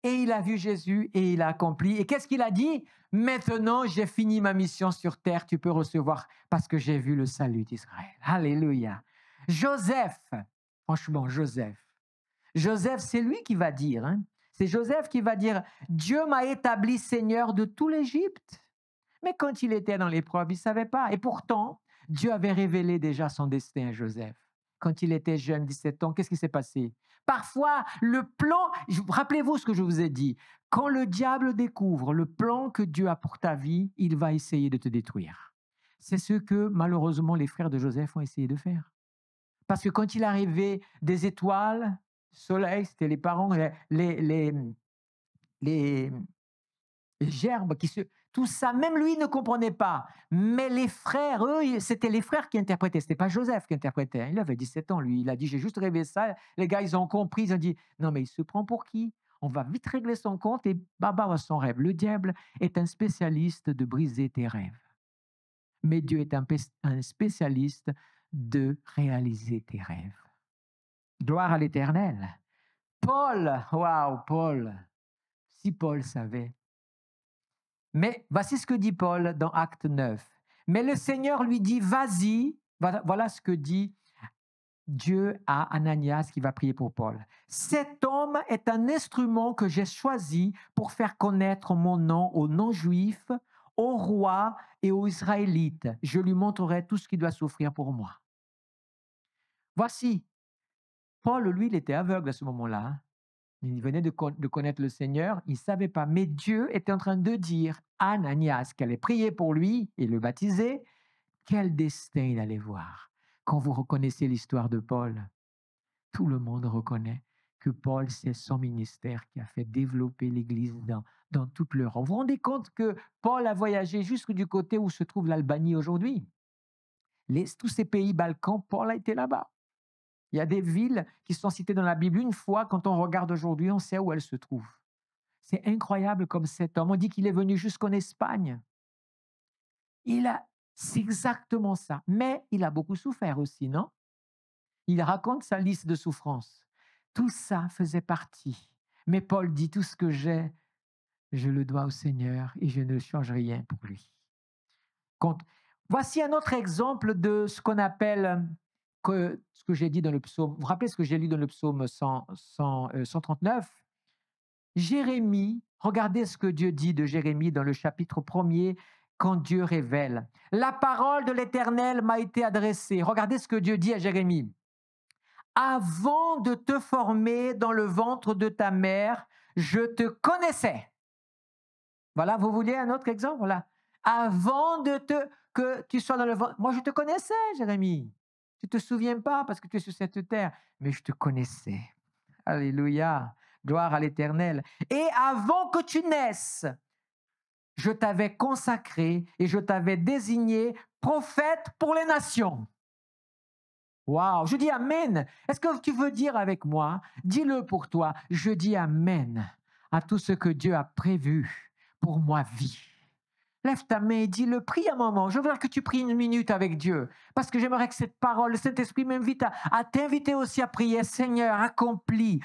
et il a vu Jésus et il a accompli. Et qu'est-ce qu'il a dit? Maintenant, j'ai fini ma mission sur terre, tu peux recevoir parce que j'ai vu le salut d'Israël. Alléluia. Joseph, franchement, Joseph, c'est lui qui va dire, hein, c'est Joseph qui va dire, Dieu m'a établi seigneur de tout l'Égypte. Mais quand il était dans l'épreuve, il ne savait pas. Et pourtant, Dieu avait révélé déjà son destin à Joseph. Quand il était jeune, 17 ans, qu'est-ce qui s'est passé? Parfois, le plan, rappelez-vous ce que je vous ai dit, quand le diable découvre le plan que Dieu a pour ta vie, il va essayer de te détruire. C'est ce que malheureusement les frères de Joseph ont essayé de faire. Parce que quand il arrivait des étoiles, soleil, c'était les parents, les gerbes, tout ça, même lui ne comprenait pas. Mais les frères, eux, c'était les frères qui interprétaient, ce n'était pas Joseph qui interprétait. Il avait 17 ans, lui. Il a dit, j'ai juste rêvé ça. Les gars, ils ont compris, ils ont dit, non, mais il se prend pour qui? On va vite régler son compte et baba à son rêve. Le diable est un spécialiste de briser tes rêves. Mais Dieu est un spécialiste de réaliser tes rêves. Gloire à l'Éternel. Paul, waouh, Paul. Si Paul savait. Mais voici ce que dit Paul dans Acte 9. Mais le Seigneur lui dit, vas-y, voilà ce que dit Dieu à Ananias qui va prier pour Paul. Cet homme est un instrument que j'ai choisi pour faire connaître mon nom aux non-juifs, aux rois et aux Israélites. Je lui montrerai tout ce qu'il doit souffrir pour moi. Voici, Paul, lui, il était aveugle à ce moment-là. Hein. Il venait de connaître le Seigneur, il ne savait pas. Mais Dieu était en train de dire à Ananias qu'elle allait prier pour lui et le baptiser. Quel destin il allait voir. Quand vous reconnaissez l'histoire de Paul, tout le monde reconnaît que Paul, c'est son ministère qui a fait développer l'Église dans toute l'Europe. Vous vous rendez compte que Paul a voyagé jusque du côté où se trouve l'Albanie aujourd'hui? Tous ces pays Balkans, Paul a été là-bas. Il y a des villes qui sont citées dans la Bible. Une fois, quand on regarde aujourd'hui, on sait où elles se trouvent. C'est incroyable comme cet homme. On dit qu'il est venu jusqu'en Espagne. C'est exactement ça. Mais il a beaucoup souffert aussi, non? Il raconte sa liste de souffrances. Tout ça faisait partie. Mais Paul dit, tout ce que j'ai, je le dois au Seigneur et je ne change rien pour lui. Voici un autre exemple de ce qu'on appelle, ce que j'ai dit dans le psaume. Vous vous rappelez ce que j'ai lu dans le psaume 139? Jérémie, regardez ce que Dieu dit de Jérémie dans le chapitre 1er quand Dieu révèle. La parole de l'Éternel m'a été adressée. Regardez ce que Dieu dit à Jérémie. Avant de te former dans le ventre de ta mère, je te connaissais. Voilà, vous vouliez un autre exemple? Voilà. Avant que tu sois dans le ventre, moi je te connaissais, Jérémie. Tu ne te souviens pas parce que tu es sur cette terre, mais je te connaissais. Alléluia, gloire à l'Éternel. Et avant que tu naisses, je t'avais consacré et je t'avais désigné prophète pour les nations. Waouh, je dis Amen. Est-ce que tu veux dire avec moi? Dis-le pour toi. Je dis Amen à tout ce que Dieu a prévu pour ma vie. Lève ta main et dis-le, prie un moment. Je veux que tu pries une minute avec Dieu. Parce que j'aimerais que cette parole, le Saint-Esprit m'invite à t'inviter aussi à prier. Seigneur, accomplis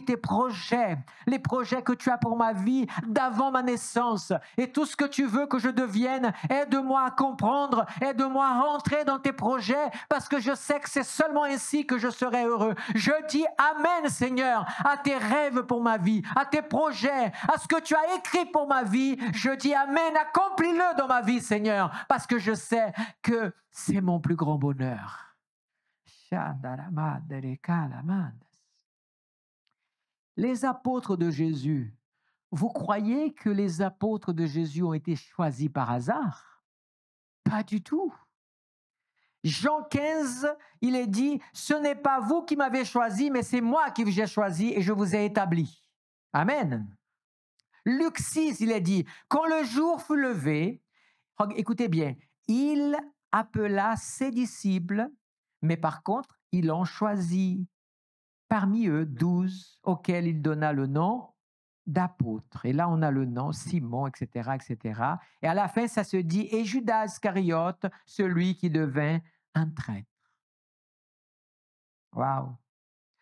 tes projets, les projets que tu as pour ma vie d'avant ma naissance. Et tout ce que tu veux que je devienne, aide-moi à comprendre, aide-moi à rentrer dans tes projets, parce que je sais que c'est seulement ainsi que je serai heureux. Je dis Amen, Seigneur, à tes rêves pour ma vie, à tes projets, à ce que tu as écrit pour ma vie. Je dis Amen, accomplis-le dans ma vie, Seigneur, parce que je sais que c'est mon plus grand bonheur. Les apôtres de Jésus, vous croyez que les apôtres de Jésus ont été choisis par hasard? Pas du tout. Jean 15, il est dit, ce n'est pas vous qui m'avez choisi, mais c'est moi qui vous ai choisi et je vous ai établi. Amen. Luc 6, il est dit, quand le jour fut levé, écoutez bien, il appela ses disciples, mais par contre, il en choisit parmi eux 12 auxquels il donna le nom d'apôtres. Et là, on a le nom Simon, etc., etc. Et à la fin, ça se dit, et Judas Iscariote, celui qui devint un traître. Waouh!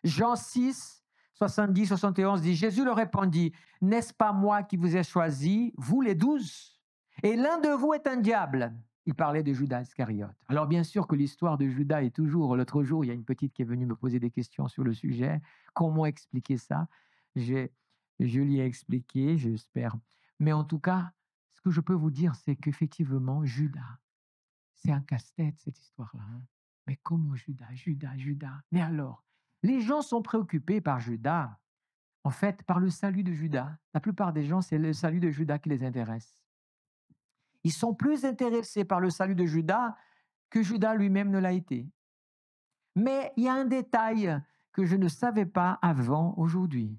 Jean 6, 70, 71 dit, Jésus leur répondit, n'est-ce pas moi qui vous ai choisi, vous les 12? Et l'un de vous est un diable. Il parlait de Judas Iscariote. Alors bien sûr que l'histoire de Judas est toujours, l'autre jour, il y a une petite qui est venue me poser des questions sur le sujet. Comment expliquer ça? Je lui ai expliqué, j'espère. Mais en tout cas, ce que je peux vous dire, c'est qu'effectivement, Judas, c'est un casse-tête cette histoire-là. Hein? Mais comment Judas? Mais alors, les gens sont préoccupés par Judas, en fait, par le salut de Judas. La plupart des gens, c'est le salut de Judas qui les intéresse. Ils sont plus intéressés par le salut de Judas que Judas lui-même ne l'a été. Mais il y a un détail que je ne savais pas avant aujourd'hui.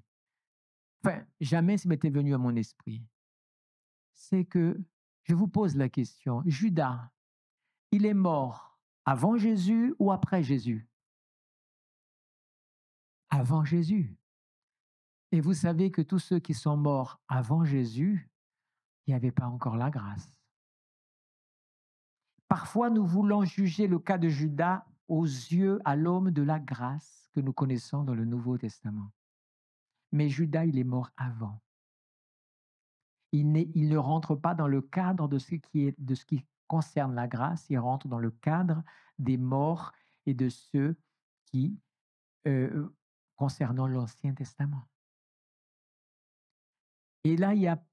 Enfin, jamais ça m'était venu à mon esprit. C'est que, je vous pose la question, Judas, il est mort avant Jésus ou après Jésus? Avant Jésus. Et vous savez que tous ceux qui sont morts avant Jésus, il n'y avait pas encore la grâce. Parfois, nous voulons juger le cas de Judas aux yeux, à l'homme de la grâce que nous connaissons dans le Nouveau Testament. Mais Judas, il est mort avant. Il ne rentre pas dans le cadre de ce qui concerne la grâce, il rentre dans le cadre des morts et de ceux qui, concernant l'Ancien Testament. Et là, il y a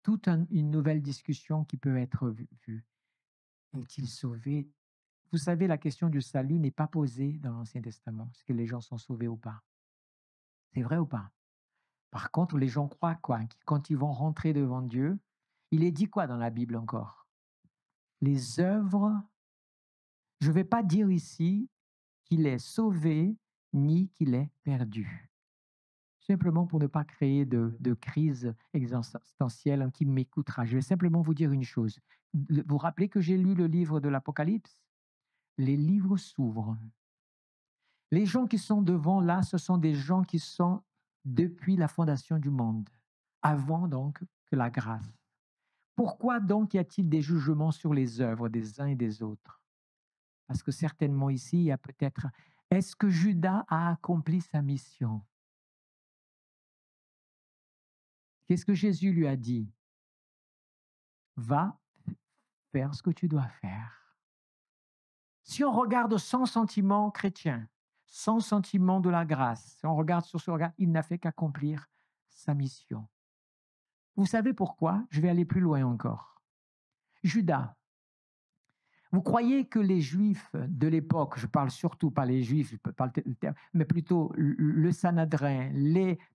toute une nouvelle discussion qui peut être vue. Est-il sauvé? Vous savez, la question du salut n'est pas posée dans l'Ancien Testament. Est-ce que les gens sont sauvés ou pas? C'est vrai ou pas? Par contre, les gens croient quoi? Quand ils vont rentrer devant Dieu, il est dit quoi dans la Bible encore? Les œuvres, je ne vais pas dire ici qu'il est sauvé ni qu'il est perdu. Simplement pour ne pas créer de crise existentielle qui m'écoutera. Je vais simplement vous dire une chose. Vous vous rappelez que j'ai lu le livre de l'Apocalypse? Les livres s'ouvrent. Les gens qui sont devant là, ce sont des gens qui sont depuis la fondation du monde, avant donc que la grâce. Pourquoi donc y a-t-il des jugements sur les œuvres des uns et des autres? Parce que certainement ici, il y a peut-être... Est-ce que Judas a accompli sa mission? Qu'est-ce que Jésus lui a dit? Va faire ce que tu dois faire. Si on regarde sans sentiment chrétien, sans sentiment de la grâce, si on regarde sur ce regard, il n'a fait qu'accomplir sa mission. Vous savez pourquoi? Je vais aller plus loin encore. Judas, vous croyez que les Juifs de l'époque, je parle surtout pas les Juifs, je parle le terme, mais plutôt le Sanhédrin,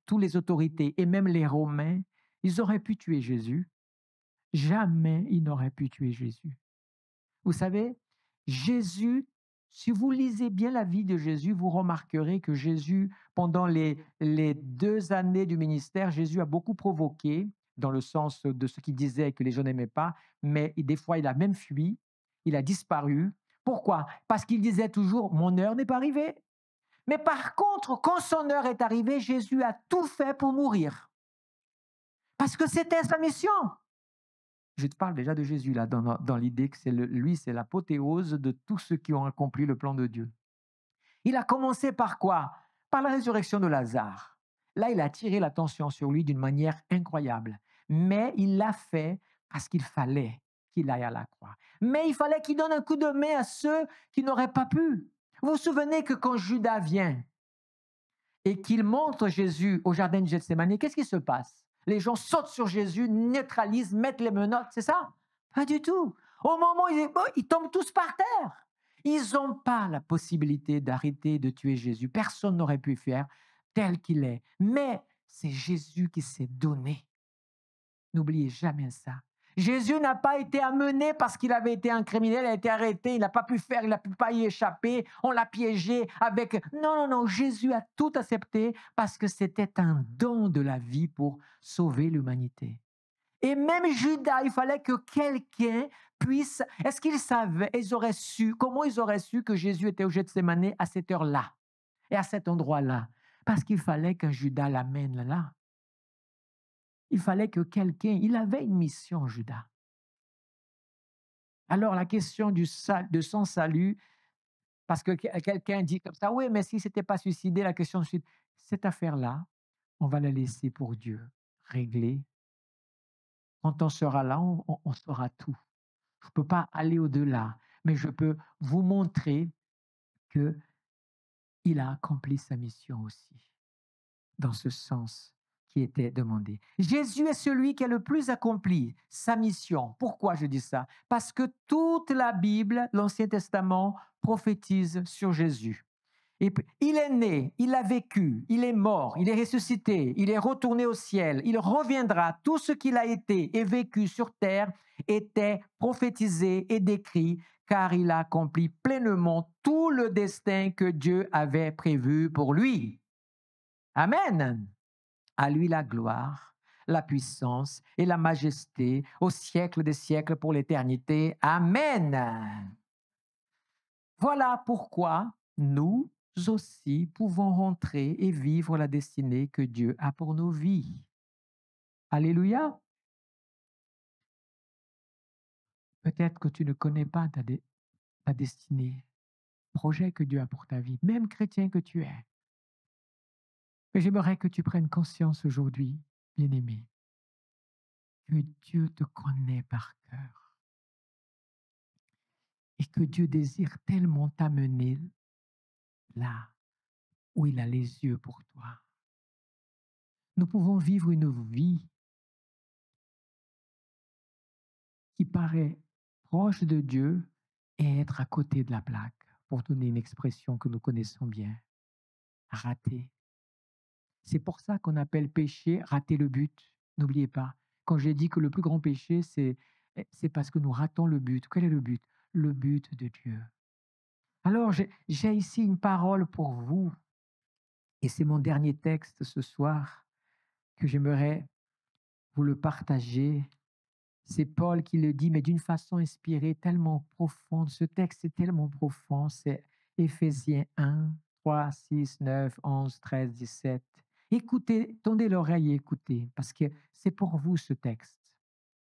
tous les autorités et même les Romains, ils auraient pu tuer Jésus? Jamais ils n'auraient pu tuer Jésus. Vous savez, Jésus, si vous lisez bien la vie de Jésus, vous remarquerez que Jésus, pendant les 2 années du ministère, Jésus a beaucoup provoqué, dans le sens de ce qu'il disait que les gens n'aimaient pas, mais des fois il a même fui, il a disparu. Pourquoi? Parce qu'il disait toujours, mon heure n'est pas arrivée. Mais par contre, quand son heure est arrivée, Jésus a tout fait pour mourir. Parce que c'était sa mission. Je te parle déjà de Jésus, là, dans l'idée que lui, c'est l'apothéose de tous ceux qui ont accompli le plan de Dieu. Il a commencé par quoi? Par la résurrection de Lazare. Là, il a attiré l'attention sur lui d'une manière incroyable. Mais il l'a fait parce qu'il fallait qu'il aille à la croix. Mais il fallait qu'il donne un coup de main à ceux qui n'auraient pas pu. Vous vous souvenez que quand Judas vient et qu'il montre Jésus au jardin de Gethsémani, qu'est-ce qui se passe? Les gens sautent sur Jésus, neutralisent, mettent les menottes, c'est ça? Pas du tout. Au moment où ils tombent tous par terre. Ils n'ont pas la possibilité d'arrêter de tuer Jésus. Personne n'aurait pu faire tel qu'il est. Mais c'est Jésus qui s'est donné. N'oubliez jamais ça. Jésus n'a pas été amené parce qu'il avait été un criminel, il a été arrêté, il n'a pas pu faire, il n'a pas y échapper, on l'a piégé avec... Non, non, non, Jésus a tout accepté parce que c'était un don de la vie pour sauver l'humanité. Et même Judas, il fallait que quelqu'un puisse... Est-ce qu'ils savaient, comment ils auraient su que Jésus était au Gethsémani à cette heure-là et à cet endroit-là? Parce qu'il fallait qu'un Judas l'amène là. Il fallait que quelqu'un, il avait une mission, Judas. Alors la question de son salut, parce que quelqu'un dit comme ça, oui, mais s'il ne s'était pas suicidé, la question ensuite, cette affaire-là, on va la laisser pour Dieu, régler. Quand on sera là, on saura tout. Je ne peux pas aller au-delà, mais je peux vous montrer qu'il a accompli sa mission aussi, dans ce sens qui était demandé. Jésus est celui qui a le plus accompli sa mission. Pourquoi je dis ça? Parce que toute la Bible, l'Ancien Testament, prophétise sur Jésus. Et il est né, il a vécu, il est mort, il est ressuscité, il est retourné au ciel, il reviendra. Tout ce qu'il a été et vécu sur terre était prophétisé et décrit, car il a accompli pleinement tout le destin que Dieu avait prévu pour lui. Amen. À lui la gloire, la puissance et la majesté au siècle des siècles pour l'éternité. Amen. Voilà pourquoi nous aussi pouvons rentrer et vivre la destinée que Dieu a pour nos vies. Alléluia. Peut-être que tu ne connais pas ta destinée, le projet que Dieu a pour ta vie, même chrétien que tu es. Mais j'aimerais que tu prennes conscience aujourd'hui, bien-aimé, que Dieu te connaît par cœur et que Dieu désire tellement t'amener là où il a les yeux pour toi. Nous pouvons vivre une vie qui paraît proche de Dieu et être à côté de la plaque, pour donner une expression que nous connaissons bien. Rater. C'est pour ça qu'on appelle péché rater le but. N'oubliez pas, quand j'ai dit que le plus grand péché, c'est parce que nous ratons le but. Quel est le but? Le but de Dieu. Alors, j'ai ici une parole pour vous, et c'est mon dernier texte ce soir que j'aimerais vous le partager. C'est Paul qui le dit, mais d'une façon inspirée, tellement profonde. Ce texte est tellement profond. C'est Éphésiens 1, 3, 6, 9, 11, 13, 17. Écoutez, tendez l'oreille et écoutez, parce que c'est pour vous ce texte.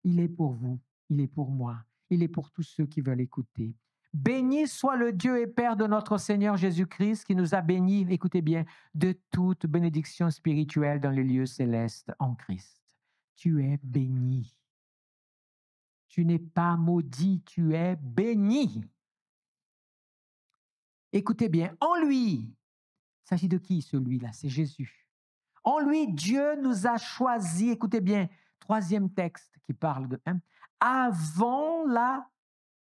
Il est pour vous, il est pour moi, il est pour tous ceux qui veulent écouter. Béni soit le Dieu et Père de notre Seigneur Jésus-Christ qui nous a bénis, écoutez bien, de toute bénédiction spirituelle dans les lieux célestes en Christ. Tu es béni. Tu n'es pas maudit, tu es béni. Écoutez bien, en lui, il s'agit de qui celui-là? C'est Jésus. En lui, Dieu nous a choisis, écoutez bien, troisième texte qui parle de... hein, avant la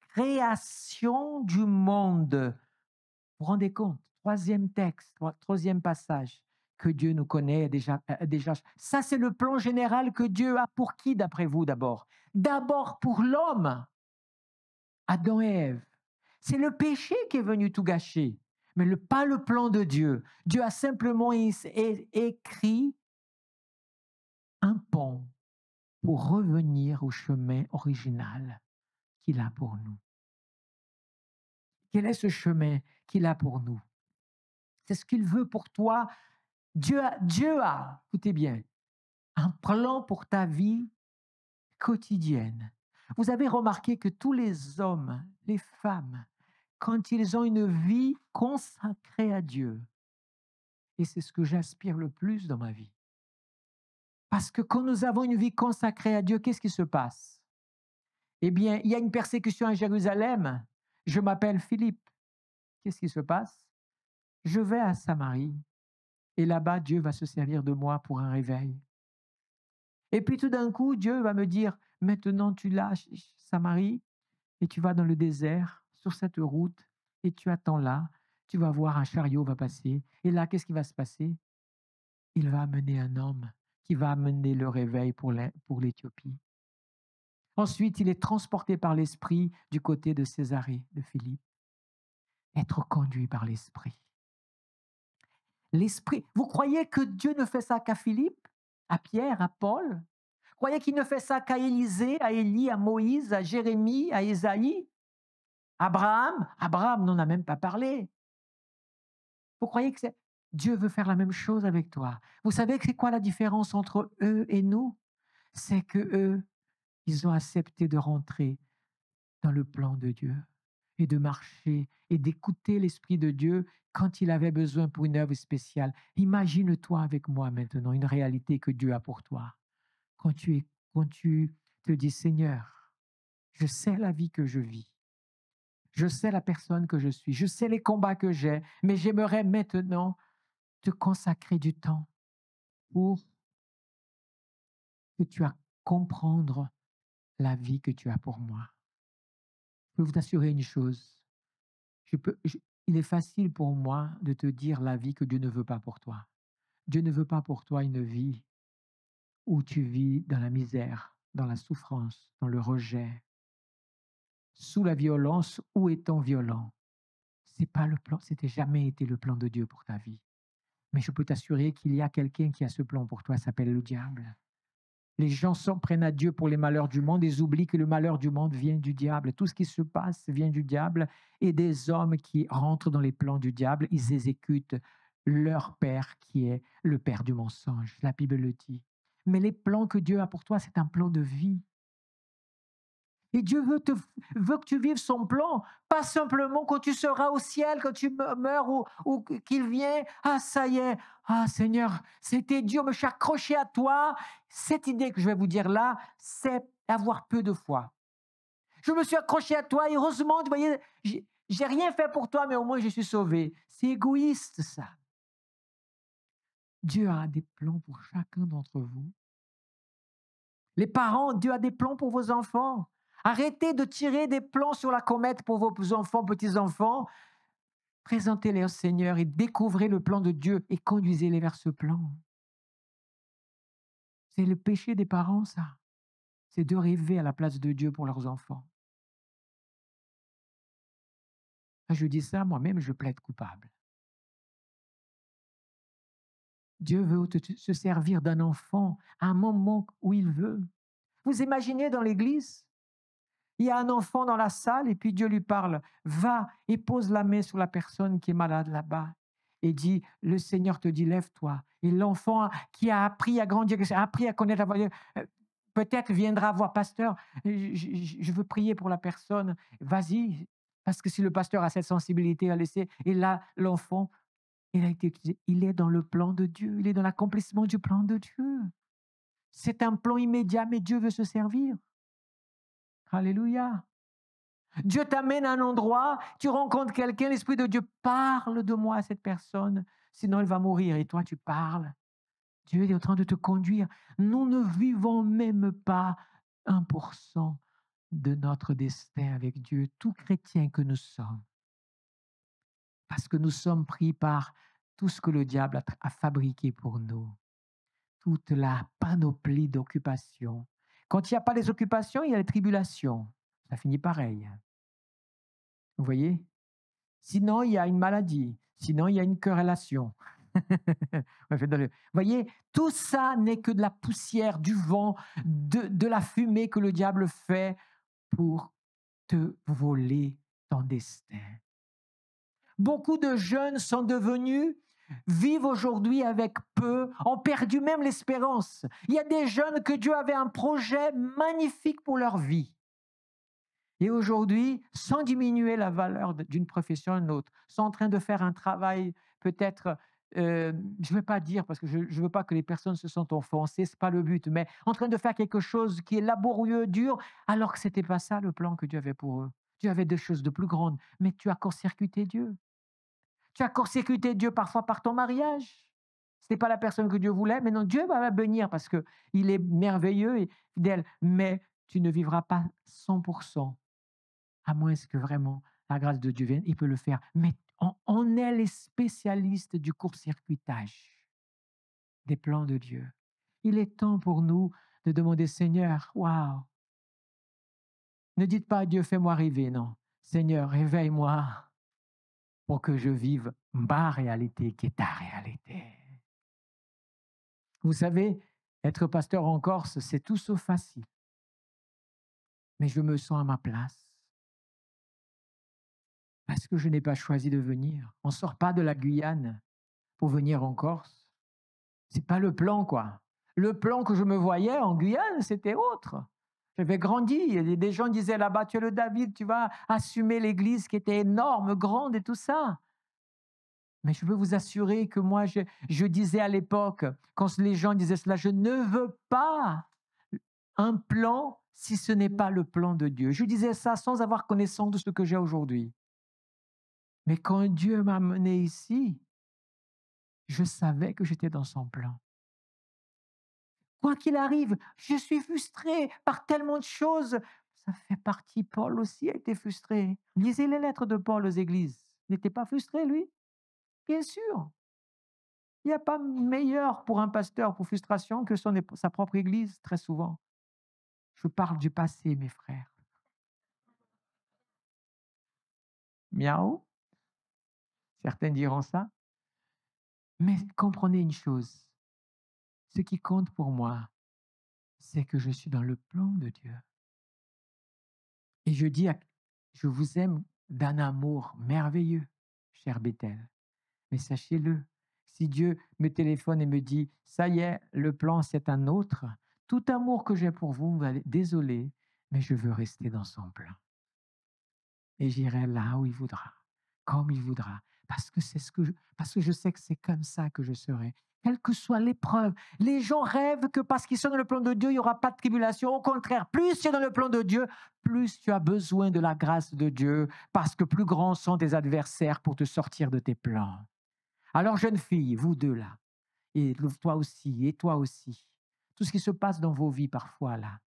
création du monde. Vous vous rendez compte? Troisième texte, troisième passage, que Dieu nous connaît déjà. Ça, c'est le plan général que Dieu a pour qui, d'après vous, d'abord? D'abord pour l'homme, Adam et Ève. C'est le péché qui est venu tout gâcher, mais pas le plan de Dieu. Dieu a simplement écrit un pont pour revenir au chemin original qu'il a pour nous. Quel est ce chemin qu'il a pour nous? C'est ce qu'il veut pour toi. Dieu a, écoutez bien, un plan pour ta vie quotidienne. Vous avez remarqué que tous les hommes, les femmes, quand ils ont une vie consacrée à Dieu, et c'est ce que j'aspire le plus dans ma vie, parce que quand nous avons une vie consacrée à Dieu, qu'est-ce qui se passe? Eh bien, il y a une persécution à Jérusalem. Je m'appelle Philippe. Qu'est-ce qui se passe? Je vais à Samarie et là-bas, Dieu va se servir de moi pour un réveil. Et puis tout d'un coup, Dieu va me dire, maintenant tu lâches Samarie et tu vas dans le désert, sur cette route, et tu attends là, tu vas voir un chariot va passer. Et là, qu'est-ce qui va se passer? Il va amener un homme qui va amener le réveil pour l'Éthiopie. Ensuite, il est transporté par l'Esprit du côté de Césarée, de Philippe. Être conduit par l'Esprit. L'Esprit. Vous croyez que Dieu ne fait ça qu'à Philippe, à Pierre, à Paul? Vous croyez qu'il ne fait ça qu'à Élisée, à Élie, à Moïse, à Jérémie, à Ésaïe? Abraham n'en a même pas parlé. Vous croyez que Dieu veut faire la même chose avec toi? Vous savez que c'est quoi la différence entre eux et nous? C'est que eux, ils ont accepté de rentrer dans le plan de Dieu et de marcher et d'écouter l'Esprit de Dieu quand il avait besoin pour une œuvre spéciale. Imagine-toi avec moi maintenant une réalité que Dieu a pour toi. Quand tu te dis, Seigneur, je sais la vie que je vis. Je sais la personne que je suis. Je sais les combats que j'ai, mais j'aimerais maintenant te consacrer du temps pour que tu as comprendre la vie que tu as pour moi. Je peux vous assurer une chose. Il est facile pour moi de te dire la vie que Dieu ne veut pas pour toi. Dieu ne veut pas pour toi une vie où tu vis dans la misère, dans la souffrance, dans le rejet, sous la violence ou étant violent. C'est pas le plan, c'était jamais été le plan de Dieu pour ta vie. Mais je peux t'assurer qu'il y a quelqu'un qui a ce plan pour toi, s'appelle le diable. Les gens s'en prennent à Dieu pour les malheurs du monde, ils oublient que le malheur du monde vient du diable. Tout ce qui se passe vient du diable et des hommes qui rentrent dans les plans du diable, ils exécutent leur père qui est le père du mensonge. La Bible le dit. Mais les plans que Dieu a pour toi, c'est un plan de vie. Et Dieu veut que tu vives son plan, pas simplement quand tu seras au ciel, quand tu meurs ou qu'il vient. Ah, ça y est, ah Seigneur, c'était dur, mais je suis accroché à toi. Cette idée que je vais vous dire là, c'est avoir peu de foi. Je me suis accroché à toi, et heureusement, vous voyez, j'ai rien fait pour toi, mais au moins je suis sauvé. C'est égoïste ça. Dieu a des plans pour chacun d'entre vous. Les parents, Dieu a des plans pour vos enfants. Arrêtez de tirer des plans sur la comète pour vos enfants, petits-enfants. Présentez-les au Seigneur et découvrez le plan de Dieu et conduisez-les vers ce plan. C'est le péché des parents, ça. C'est de rêver à la place de Dieu pour leurs enfants. Je dis ça, moi-même, je plaide coupable. Dieu veut se servir d'un enfant à un moment où il veut. Vous imaginez dans l'église? Il y a un enfant dans la salle et puis Dieu lui parle. Va et pose la main sur la personne qui est malade là-bas. Et dit, le Seigneur te dit, lève-toi. Et l'enfant qui a appris à grandir, qui a appris à connaître la voix, peut-être viendra voir, pasteur, je veux prier pour la personne. Vas-y, parce que si le pasteur a cette sensibilité à laisser, et là, l'enfant, il a été utilisé. Il est dans le plan de Dieu. Il est dans l'accomplissement du plan de Dieu. C'est un plan immédiat, mais Dieu veut se servir. Alléluia. Dieu t'amène à un endroit, tu rencontres quelqu'un, l'Esprit de Dieu parle de moi à cette personne, sinon elle va mourir. Et toi, tu parles. Dieu est en train de te conduire. Nous ne vivons même pas 1% de notre destin avec Dieu, tout chrétien que nous sommes. Parce que nous sommes pris par tout ce que le diable a fabriqué pour nous. Toute la panoplie d'occupations. Quand il n'y a pas les occupations, il y a les tribulations. Ça finit pareil. Vous voyez? Sinon, il y a une maladie. Sinon, il y a une querellation. Vous voyez, tout ça n'est que de la poussière, du vent, de la fumée que le diable fait pour te voler ton destin. Beaucoup de jeunes sont devenus, vivent aujourd'hui avec peu, ont perdu même l'espérance. Il y a des jeunes que Dieu avait un projet magnifique pour leur vie. Et aujourd'hui, sans diminuer la valeur d'une profession à une autre, sont en train de faire un travail peut-être, je ne vais pas dire, parce que je ne veux pas que les personnes se sentent offensées, ce n'est pas le but, mais en train de faire quelque chose qui est laborieux, dur, alors que ce n'était pas ça le plan que Dieu avait pour eux. Dieu avait des choses de plus grandes, mais tu as court-circuité Dieu. Tu as court-circuité Dieu parfois par ton mariage. Ce n'est pas la personne que Dieu voulait, mais non, Dieu va la bénir parce qu'il est merveilleux et fidèle, mais tu ne vivras pas 100%. À moins que vraiment la grâce de Dieu vienne, il peut le faire. Mais on est les spécialistes du court-circuitage des plans de Dieu. Il est temps pour nous de demander, Seigneur, waouh, ne dites pas à Dieu, fais-moi rêver, non. Seigneur, réveille-moi pour que je vive ma réalité qui est ta réalité. Vous savez, être pasteur en Corse, c'est tout sauf facile. Mais je me sens à ma place. Parce que je n'ai pas choisi de venir. On ne sort pas de la Guyane pour venir en Corse. Ce n'est pas le plan, quoi. Le plan que je me voyais en Guyane, c'était autre. J'avais grandi. Des gens disaient là-bas, tu es le David, tu vas assumer l'église qui était énorme, grande et tout ça. Mais je veux vous assurer que moi, je disais à l'époque, quand les gens disaient cela, je ne veux pas un plan si ce n'est pas le plan de Dieu. Je disais ça sans avoir connaissance de ce que j'ai aujourd'hui. Mais quand Dieu m'a amené ici, je savais que j'étais dans son plan. Quoi qu'il arrive, je suis frustré par tellement de choses. Ça fait partie, Paul aussi a été frustré. Lisez les lettres de Paul aux églises. Il n'était pas frustré, lui? Bien sûr. Il n'y a pas meilleur pour un pasteur pour frustration que sa propre église, très souvent. Je parle du passé, mes frères. Miaou? Certains diront ça. Mais comprenez une chose. Ce qui compte pour moi, c'est que je suis dans le plan de Dieu. Et je dis, je vous aime d'un amour merveilleux, cher Bethel. Mais sachez-le, si Dieu me téléphone et me dit, ça y est, le plan c'est un autre, tout amour que j'ai pour vous, désolé, mais je veux rester dans son plan. Et j'irai là où il voudra, comme il voudra, parce que je sais que c'est comme ça que je serai. Quelle que soit l'épreuve, les gens rêvent que parce qu'ils sont dans le plan de Dieu, il n'y aura pas de tribulation. Au contraire, plus tu es dans le plan de Dieu, plus tu as besoin de la grâce de Dieu, parce que plus grands sont tes adversaires pour te sortir de tes plans. Alors, jeune fille, vous deux là, et toi aussi, tout ce qui se passe dans vos vies parfois là,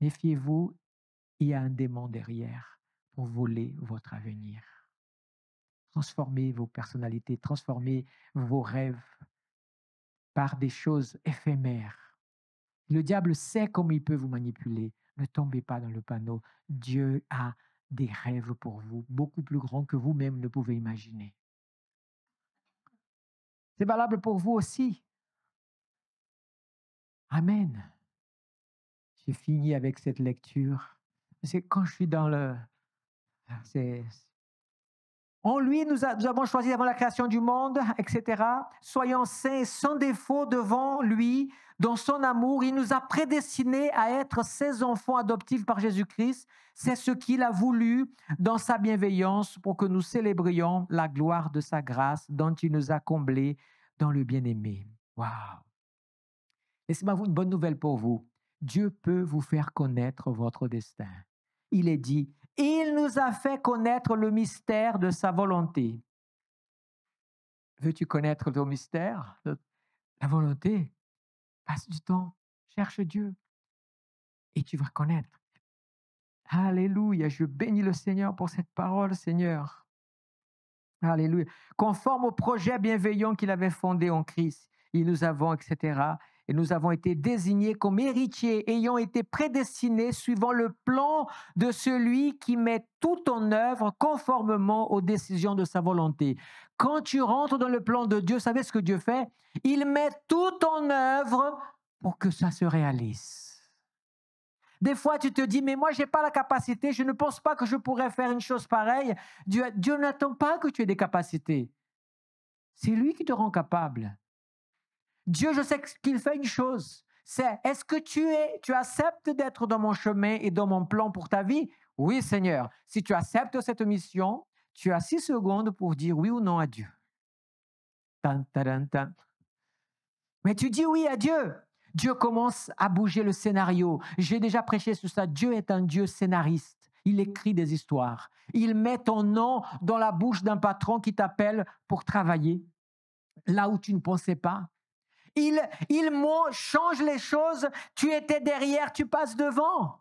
méfiez-vous, il y a un démon derrière pour voler votre avenir. Transformez vos personnalités, transformez vos rêves par des choses éphémères. Le diable sait comment il peut vous manipuler. Ne tombez pas dans le panneau. Dieu a des rêves pour vous, beaucoup plus grands que vous-même ne pouvez imaginer. C'est valable pour vous aussi. Amen. J'ai fini avec cette lecture. C'est quand je suis dans le... En lui, nous avons choisi avant la création du monde, etc. Soyons saints sans défaut devant lui. Dans son amour, il nous a prédestinés à être ses enfants adoptifs par Jésus-Christ. C'est ce qu'il a voulu dans sa bienveillance pour que nous célébrions la gloire de sa grâce dont il nous a comblés dans le bien-aimé. Waouh! Laissez-moi une bonne nouvelle pour vous. Dieu peut vous faire connaître votre destin. Il est dit, il nous a fait connaître le mystère de sa volonté. Veux-tu connaître ton mystère? la volonté, passe du temps, cherche Dieu et tu vas connaître. Alléluia, je bénis le Seigneur pour cette parole, Seigneur. Alléluia. Conforme au projet bienveillant qu'il avait fondé en Christ, et nous avons, etc. Et nous avons été désignés comme héritiers, ayant été prédestinés suivant le plan de celui qui met tout en œuvre conformément aux décisions de sa volonté. Quand tu rentres dans le plan de Dieu, vous savez ce que Dieu fait? Il met tout en œuvre pour que ça se réalise. Des fois, tu te dis, mais moi, je n'ai pas la capacité, je ne pense pas que je pourrais faire une chose pareille. Dieu n'attend pas que tu aies des capacités. C'est lui qui te rend capable. Dieu, je sais qu'il fait une chose. C'est, est-ce que tu acceptes d'être dans mon chemin et dans mon plan pour ta vie? Oui, Seigneur. Si tu acceptes cette mission, tu as 6 secondes pour dire oui ou non à Dieu. Tan, tan, tan. Mais tu dis oui à Dieu. Dieu commence à bouger le scénario. J'ai déjà prêché sur ça. Dieu est un Dieu scénariste. Il écrit des histoires. Il met ton nom dans la bouche d'un patron qui t'appelle pour travailler là où tu ne pensais pas. Il change les choses. Tu étais derrière, tu passes devant.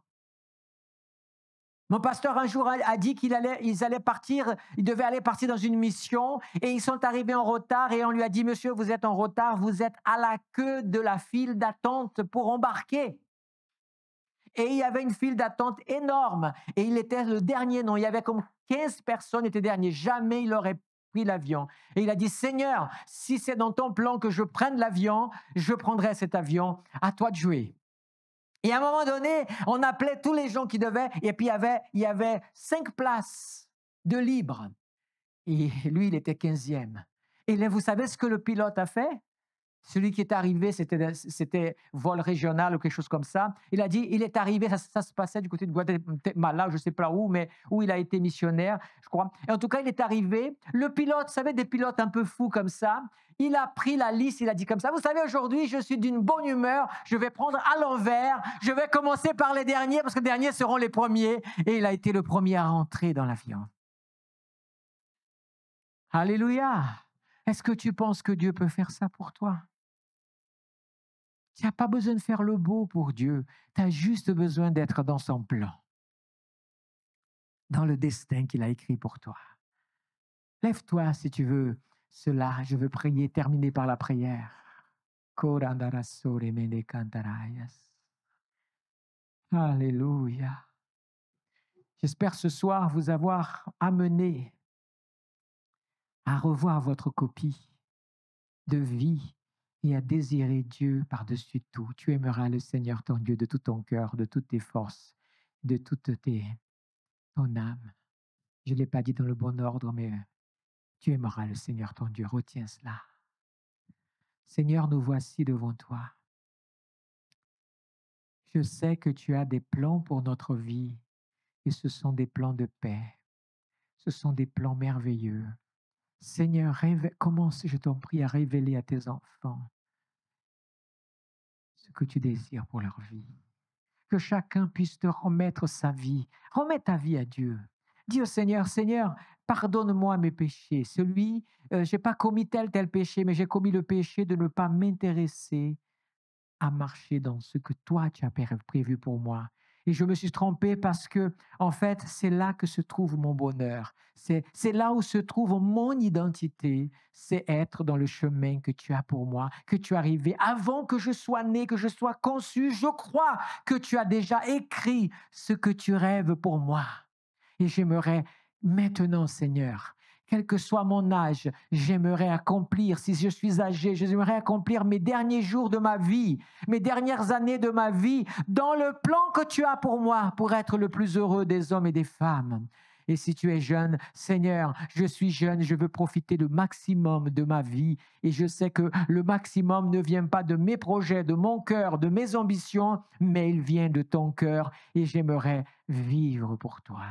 Mon pasteur un jour a dit ils devaient aller partir dans une mission et ils sont arrivés en retard et on lui a dit, monsieur, vous êtes en retard, vous êtes à la queue de la file d'attente pour embarquer. Et il y avait une file d'attente énorme et il était le dernier, non, il y avait comme 15 personnes étaient derniers, jamais il aurait pris l'avion. Et il a dit, Seigneur, si c'est dans ton plan que je prenne l'avion, je prendrai cet avion, à toi de jouer. Et à un moment donné, on appelait tous les gens qui devaient, et puis il y avait 5 places de libres. Et lui, il était 15e. Et là, vous savez ce que le pilote a fait? Celui qui est arrivé, c'était vol régional ou quelque chose comme ça. Il a dit, il est arrivé, ça se passait du côté de Guatemala, je ne sais pas où, mais où il a été missionnaire, je crois. Et en tout cas, il est arrivé. Le pilote, vous savez, des pilotes un peu fous comme ça, il a pris la liste, il a dit comme ça, vous savez, aujourd'hui, je suis d'une bonne humeur, je vais prendre à l'envers, je vais commencer par les derniers, parce que les derniers seront les premiers. Et il a été le premier à rentrer dans l'avion. Alléluia! Est-ce que tu penses que Dieu peut faire ça pour toi? Tu n'as pas besoin de faire le beau pour Dieu. Tu as juste besoin d'être dans son plan, dans le destin qu'il a écrit pour toi. Lève-toi si tu veux cela. Je veux prier, terminer par la prière. Alléluia. J'espère ce soir vous avoir amené à revoir votre copie de vie et à désirer Dieu par-dessus tout. Tu aimeras le Seigneur ton Dieu de tout ton cœur, de toutes tes forces, de toute ton âme. Je ne l'ai pas dit dans le bon ordre, mais tu aimeras le Seigneur ton Dieu. Retiens cela. Seigneur, nous voici devant toi. Je sais que tu as des plans pour notre vie et ce sont des plans de paix. Ce sont des plans merveilleux. Seigneur, commence, je t'en prie, à révéler à tes enfants ce que tu désires pour leur vie. Que chacun puisse te remettre sa vie. Remets ta vie à Dieu. Dis au Seigneur, Seigneur, pardonne-moi mes péchés. Je n'ai pas commis tel péché, mais j'ai commis le péché de ne pas m'intéresser à marcher dans ce que toi tu as prévu pour moi. Et je me suis trompé parce que, en fait, c'est là que se trouve mon bonheur. C'est là où se trouve mon identité. C'est être dans le chemin que tu as pour moi, que tu es arrivé avant que je sois né, que je sois conçu. Je crois que tu as déjà écrit ce que tu rêves pour moi. Et j'aimerais maintenant, Seigneur, quel que soit mon âge, j'aimerais accomplir, si je suis âgé, j'aimerais accomplir mes derniers jours de ma vie, mes dernières années de ma vie, dans le plan que tu as pour moi, pour être le plus heureux des hommes et des femmes. Et si tu es jeune, Seigneur, je suis jeune, je veux profiter le maximum de ma vie. Et je sais que le maximum ne vient pas de mes projets, de mon cœur, de mes ambitions, mais il vient de ton cœur. Et j'aimerais vivre pour toi.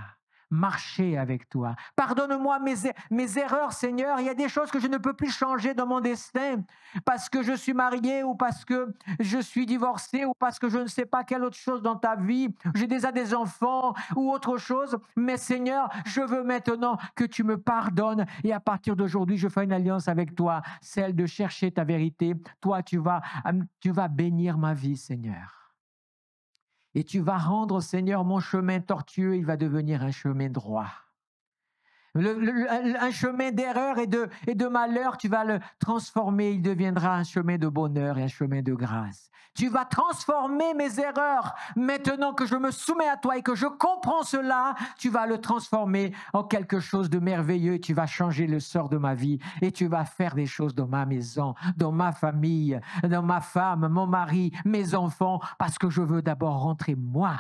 marcher avec toi. Pardonne-moi mes erreurs, Seigneur. Il y a des choses que je ne peux plus changer dans mon destin parce que je suis marié ou parce que je suis divorcé ou parce que je ne sais pas quelle autre chose dans ta vie. J'ai déjà des enfants ou autre chose. Mais Seigneur, je veux maintenant que tu me pardonnes et à partir d'aujourd'hui, je fais une alliance avec toi, celle de chercher ta vérité. Toi, tu vas bénir ma vie, Seigneur. Et tu vas rendre, Seigneur, mon chemin tortueux, il va devenir un chemin droit. Un chemin d'erreur et de malheur, tu vas le transformer. Il deviendra un chemin de bonheur et un chemin de grâce. Tu vas transformer mes erreurs. Maintenant que je me soumets à toi et que je comprends cela, tu vas le transformer en quelque chose de merveilleux. Tu vas changer le sort de ma vie et tu vas faire des choses dans ma maison, dans ma famille, dans ma femme, mon mari, mes enfants, parce que je veux d'abord rentrer, moi,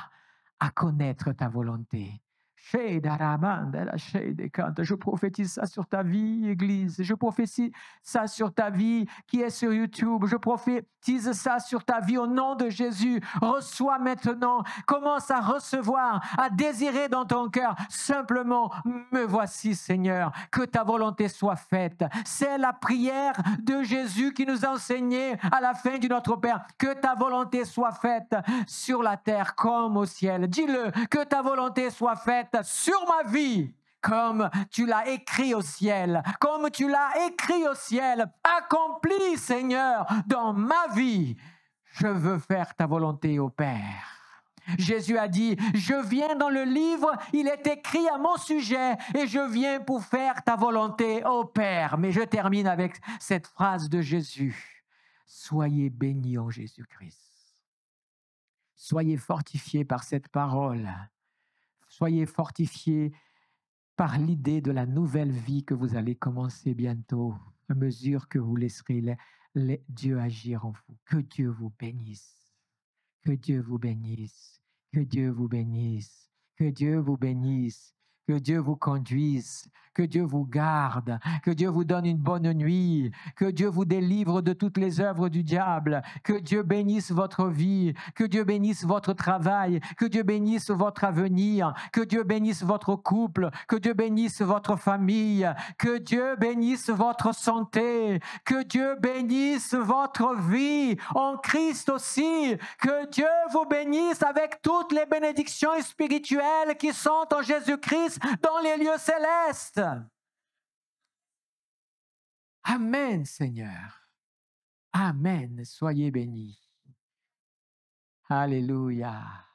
à connaître ta volonté. Je prophétise ça sur ta vie, Église. Je prophétise ça sur ta vie qui est sur YouTube. Je prophétise ça sur ta vie au nom de Jésus. Reçois maintenant. Commence à recevoir, à désirer dans ton cœur. Simplement, me voici, Seigneur. Que ta volonté soit faite. C'est la prière de Jésus qui nous a enseigné à la fin du Notre Père. Que ta volonté soit faite sur la terre comme au ciel. Dis-le, que ta volonté soit faite sur ma vie, comme tu l'as écrit au ciel, comme tu l'as écrit au ciel. Accomplis, Seigneur, dans ma vie. Je veux faire ta volonté, ô Père. Jésus a dit, je viens dans le livre, il est écrit à mon sujet et je viens pour faire ta volonté, ô Père. Mais je termine avec cette phrase de Jésus. Soyez bénis en Jésus-Christ. Soyez fortifiés par cette parole. Soyez fortifiés par l'idée de la nouvelle vie que vous allez commencer bientôt, à mesure que vous laisserez Dieu agir en vous. Que Dieu vous bénisse. Que Dieu vous bénisse. Que Dieu vous bénisse. Que Dieu vous bénisse. Que Dieu vous conduise, que Dieu vous garde, que Dieu vous donne une bonne nuit, que Dieu vous délivre de toutes les œuvres du diable, que Dieu bénisse votre vie, que Dieu bénisse votre travail, que Dieu bénisse votre avenir, que Dieu bénisse votre couple, que Dieu bénisse votre famille, que Dieu bénisse votre santé, que Dieu bénisse votre vie en Christ aussi, que Dieu vous bénisse avec toutes les bénédictions spirituelles qui sont en Jésus-Christ dans les lieux célestes. Amen, Seigneur. Amen. Soyez bénis. Alléluia.